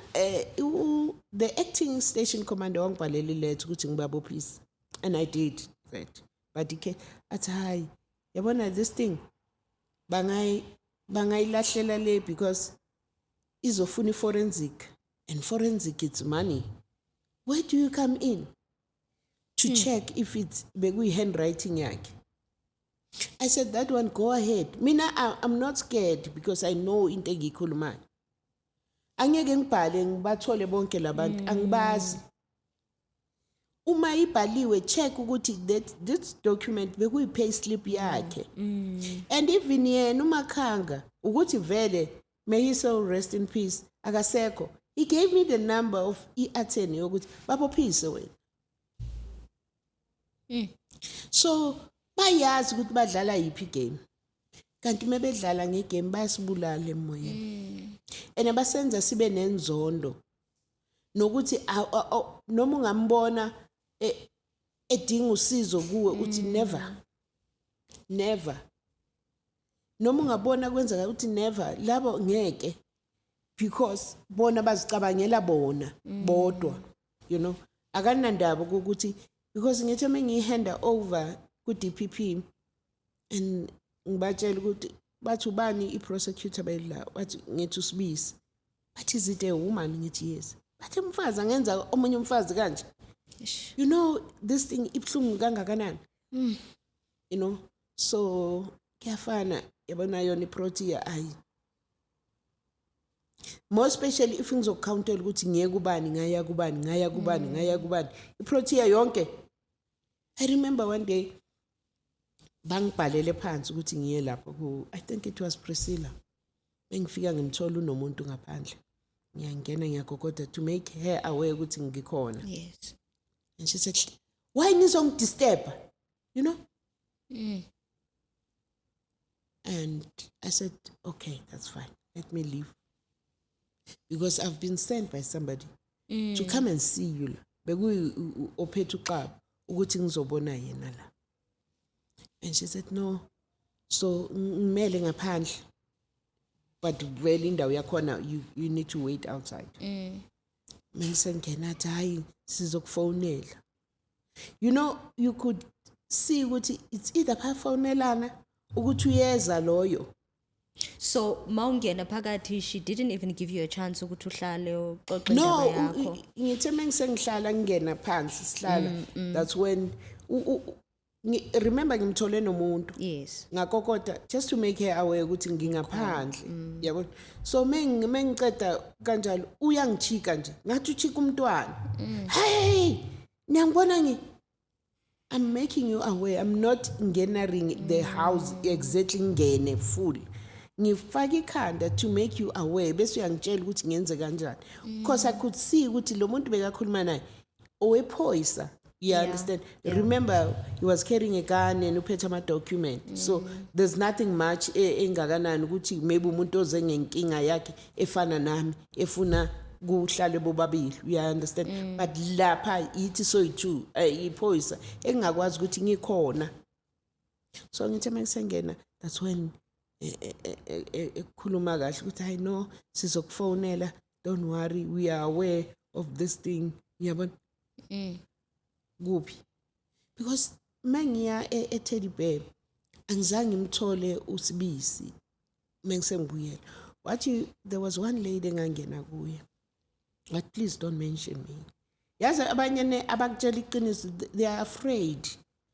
the acting station commander wangibhalela ilethe ukuthi ngibabophise, and I did that, but athi hayi yabona this thing bangayilahlela le because izofuna forensic, and forensic it's money. Where do you come in to check if it's bekuyi handwriting yakhe? I said that one go ahead. Mina I'm not scared because I know into engiyikhulumayo. Angeke ngibhale ngibathole bonke labantu angibazi. Uma ibhaliwe check ukuthi this document bekuyi pay slip yakhe. And even yena uMakhanga ukuthi vele may he so rest in peace akasekho. He gave me the number of attorney yokuthi babophise wena. So bayazi ukuthi badlala yipi game. Kanti mebedlala ngegame bayasibulala emoyeni. And abasenza sibe nenzondo. Nokuthi noma ungambona edinga usizo kuwe uthi never. Noma ungabona kwenzeka uthi never, labo ngeke, because bona bazicabangela bona bodwa, you know. Akanandaba ukuthi because ngithi mengihanda over ku DPP and ngibatshela ukuthi bathi ubani iprosecutor bayila bathi ngithi usibisi, bathi is it a woman? Ngithi yes, bathi umfazi angenza omunye umfazi kanje. You know this thing ibhlungu kangakanani, you know. So kuyafana yabona yona iprotea ayi, more especially if ngizokountela ukuthi ngiyeke kubani ngaya kubani iprotea yonke. I remember one day bangibhalele phansi ukuthi ngiye lapho ku, I think it was Priscilla. Engifika ngimthola unomuntu ngaphandle. Ngiyangena ngiyagogoda to make her aware ukuthi ngikhona. Yes. And she said, why nizongidisturb? You know? And said, okay, that's fine. Let me leave. Because I've been sent by somebody to come and see you. Ophethe uXaba ukuthi ngizobona yena la. And she said, no. So ngimele ngaphandle. But vele indawo yakhona you need to wait outside. Sengena athi hayi sizokufonela. You know, you could see ukuthi it's either bafonelana ukuthi uyeza loyo. So mawungena phakathi, she didn't even give you a chance ukuthi uhlale uxoxe indaba yakho. No, ngithe mengisengihlala ngena phansi sihlala. That's when remember ngimthole nomuntu. Yes. Ngakokota just to make her aware ukuthi ngingaphandle. Yabo. So mengiceda kanjalo uyangichika nje. Ngathi uchika umntwana. Hey! Niyangibona I'm making you aware. I'm not entering the house exactly ngene full. Ngifaka ikhanda to make you aware bese uyangitshela ukuthi ngenze kanjani. Because I could see ukuthi lo muntu bekakhuluma naye owephoyisa. You understand? Yeah. Remember, he was carrying a gun and uphethe ama document. So there's nothing much engakanani ukuthi maybe umuntu oze ngenkinga yakhe efana nami efuna kuhlale bobabili. You understand? But lapha ithi soyithi iphoyisa engakwazi ukuthi ngikhona. So ngithe mengisengena, that's when ekhuluma kahle ukuthi I know sizokufonela, don't worry, we are aware of this thing. Yabona? Kuphi? Because mangiya eTeddy Bear angizange ngimthole uSibisi mengisengibuyela. There was one lady engangena kuye. But please don't mention me. Yazi abanye abakutshela iqiniso, they are afraid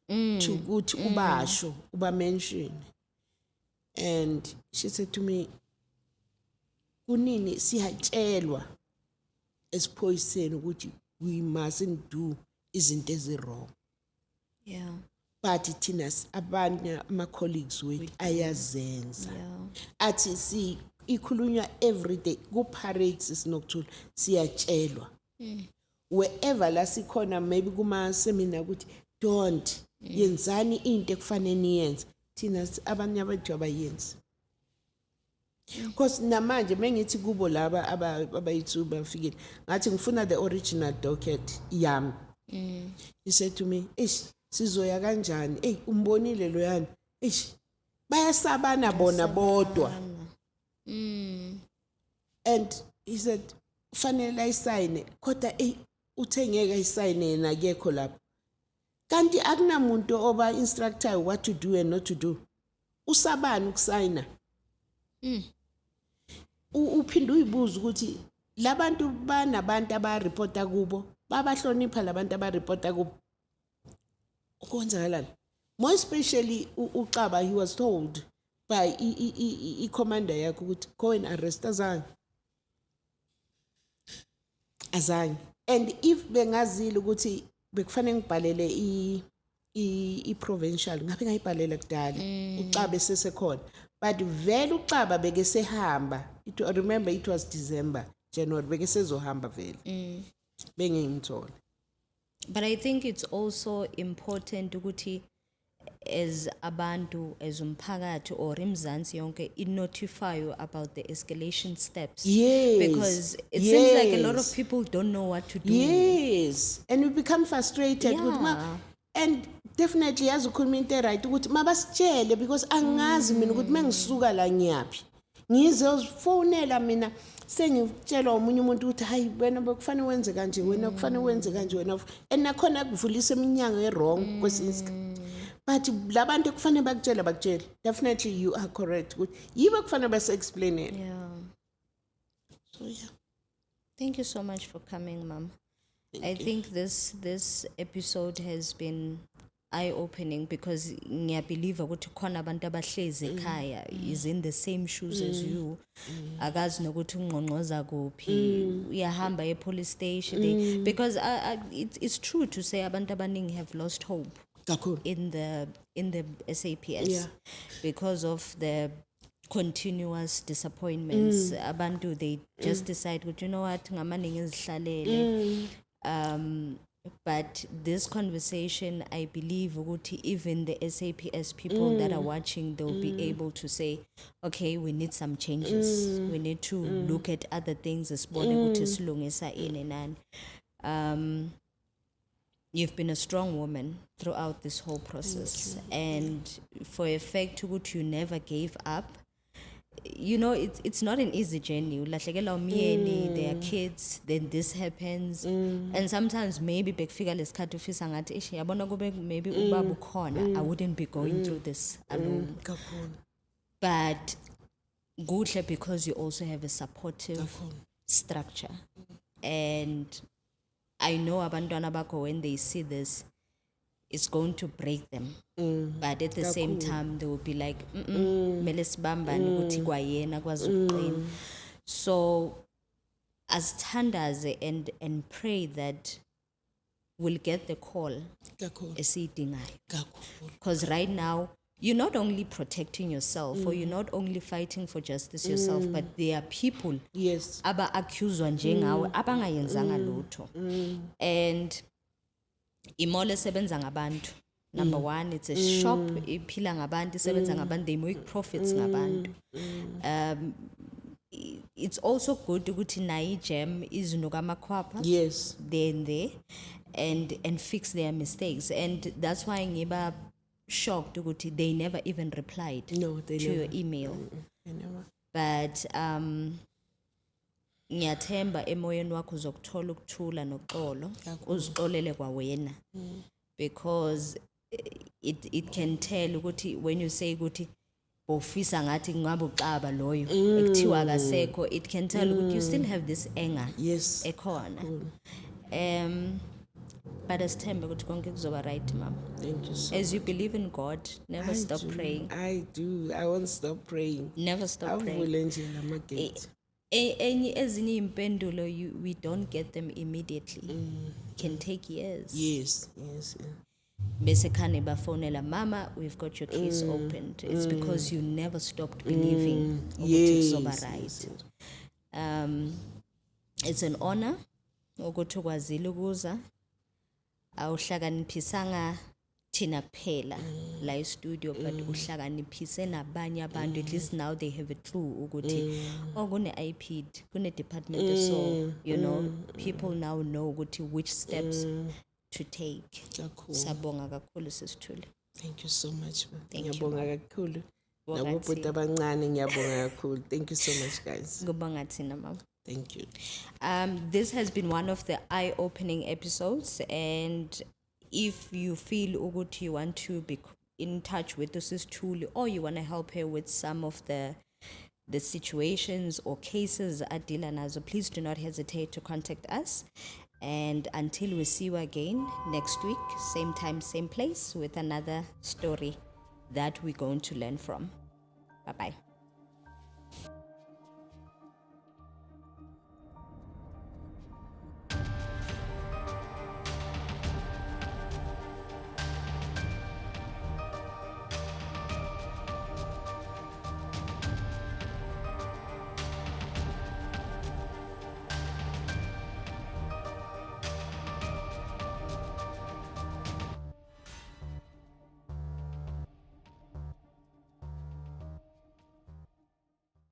to ukuthi ubasho uba mention. And she said to me, kunini siyatshelwa esiphoyiseni ukuthi we mustn't do izinto ezirong. Yeah. But thina abanye ama colleagues wethu ayazenza. Athi si ikhulunywa every day ku parades isinokuthula siyatshelwa. Wherever la sikhona maybe kuma seminar ukuthi don't yenzani into ekufanele niyenze. Thina abanye abantu abayenzi. Because namanje mengithi kubo laba abayithu bafikile ngathi ngifuna the original docket yami. He said to me, sizoya kanjani? Umbonile lo yana. Bayasabana bona bodwa. And he said, fanele ayisayine kodwa uthe ngeke ayisayine yena akekho lapho. Kanti akunamuntu oba instructor what to do and not to do. Usabani ukusayina? Uphinde uyibuza ukuthi labantu banabantu abareporta kubo, babahlonipha labantu abareporta kubo. Ukwenzakalani? More especially uXaba, he was told by commander yakhe ukuthi go and arrest azange. And if bengazile ukuthi bekufanele ngibhalele i-provincial ngabe ngayibhalela kudala uXaba esesekhona. But vele uXaba beke sehamba. Remember it was December, January beke sezohamba vele. Bengengithola. But I think it's also important ukuthi as abantu as umphakathi or imzansi yonke notify you about the escalation steps. Yes. Because it seems like a lot of people don't know what to do. Yes. And we become frustrated. Yeah. And definitely yazi ukhuluma into right ukuthi mabasitshele because angazi mina ukuthi mengisuka la ngiyaphi. Ngizofonela mina sengitshela umunye umuntu ukuthi hayi wena bekufanele wenze kanje wena kufanele wenze kanje wena and nakhona kuvulisa iminyango errong kwesinye. But labantu kufanele bakutshela. Definitely you are correct. Yibo kufanele base explain it. Yeah. So yeah. Thank you so much for coming, Mom. I think this episode has been eye-opening because ngiyabelieve ukuthi khona abantu abahlezi ekhaya is in the same shoes as you. Akazi nokuthi ungqongqoza kuphi uyahamba e-police station because it's true to say abantu abaningi have lost hope in the SAPS because of the continuous disappointments. Abantu they just decide, you know what, ngamaningi ngizihlalele. But this conversation, I believe, ukuthi even the SAPS people that are watching, they'll be able to say, okay, we need some changes. We need to look at other things. You've been a strong woman throughout this whole process. And for a fact, you never gave up. You know, it's not an easy journey. Ulahlekela umyeni, there are kids, then this happens. And sometimes maybe bekufika lesikhathi ufisa ngathi ish yabona kube maybe ubaba ukhona, I wouldn't be going through this alone. But kuhle because you also have a supportive structure. And I know abantwana bakho, when they see this, it's going to break them. But at the same time, they will be like, mele sibambane ukuthi kwayena kwazi ukuqina. So asithandaze and pray that we'll get the call esiyidingayo. Because right now, you're not only protecting yourself or you're not only fighting for justice yourself, but there are people aba-accuswa njengawe abangayenzanga lutho. And imole sebenza ngabantu. Number one, it's a shop iphila ngabantu, isebenza ngabantu, they make profits ngabantu. It's also good ukuthi nayi gem izinuka amakhwapha. Yes. Then there and fix their mistakes. And that's why ngiba shocked ukuthi they never even replied to your email. They never. But ngiyathemba emoyeni wakho uzokuthola ukuthula noxolo uzixolele kwawena, because it can tell ukuthi when you say ukuthi bofisa ngathi ngabe uxaba loyo ekuthiwa akasekho, it can tell ukuthi you still have this anger ekhona. But asithembe ukuthi konke kuzoba right, mama. Thank you so As you believe in God, never stop praying. I do. I won't stop praying. Never stop praying. Ezinye impendulo, we don't get them immediately. Can take years. Yes. Bese khane bafonela, mama, we've got your case opened. It's because you never stopped believing ukuthi kuzoba right. It's an honor ukuthi ukwazile ukuza. Awuhlakaniphisanga thina kuphela la studio, but uhlakaniphise nabanye abantu. At least now they have a clue ukuthi kune IPD, kune department of soul. You know, people now know which steps to take. Sabonga kakhulu sisithule. Thank you so much. Ngiyabonga kakhulu. Nabobhuti abancane ngiyabonga kakhulu. Thank you so much, guys. Ngibonga thina mama. Thank you. This has been one of the eye-opening episodes, and if you feel ukuthi you want to be in touch with Sis Thuli, or you want to help her with some of the situations or cases Adila nazo, please do not hesitate to contact us. And until we see you again next week, same time, same place, with another story that we're going to learn from. Bye-bye.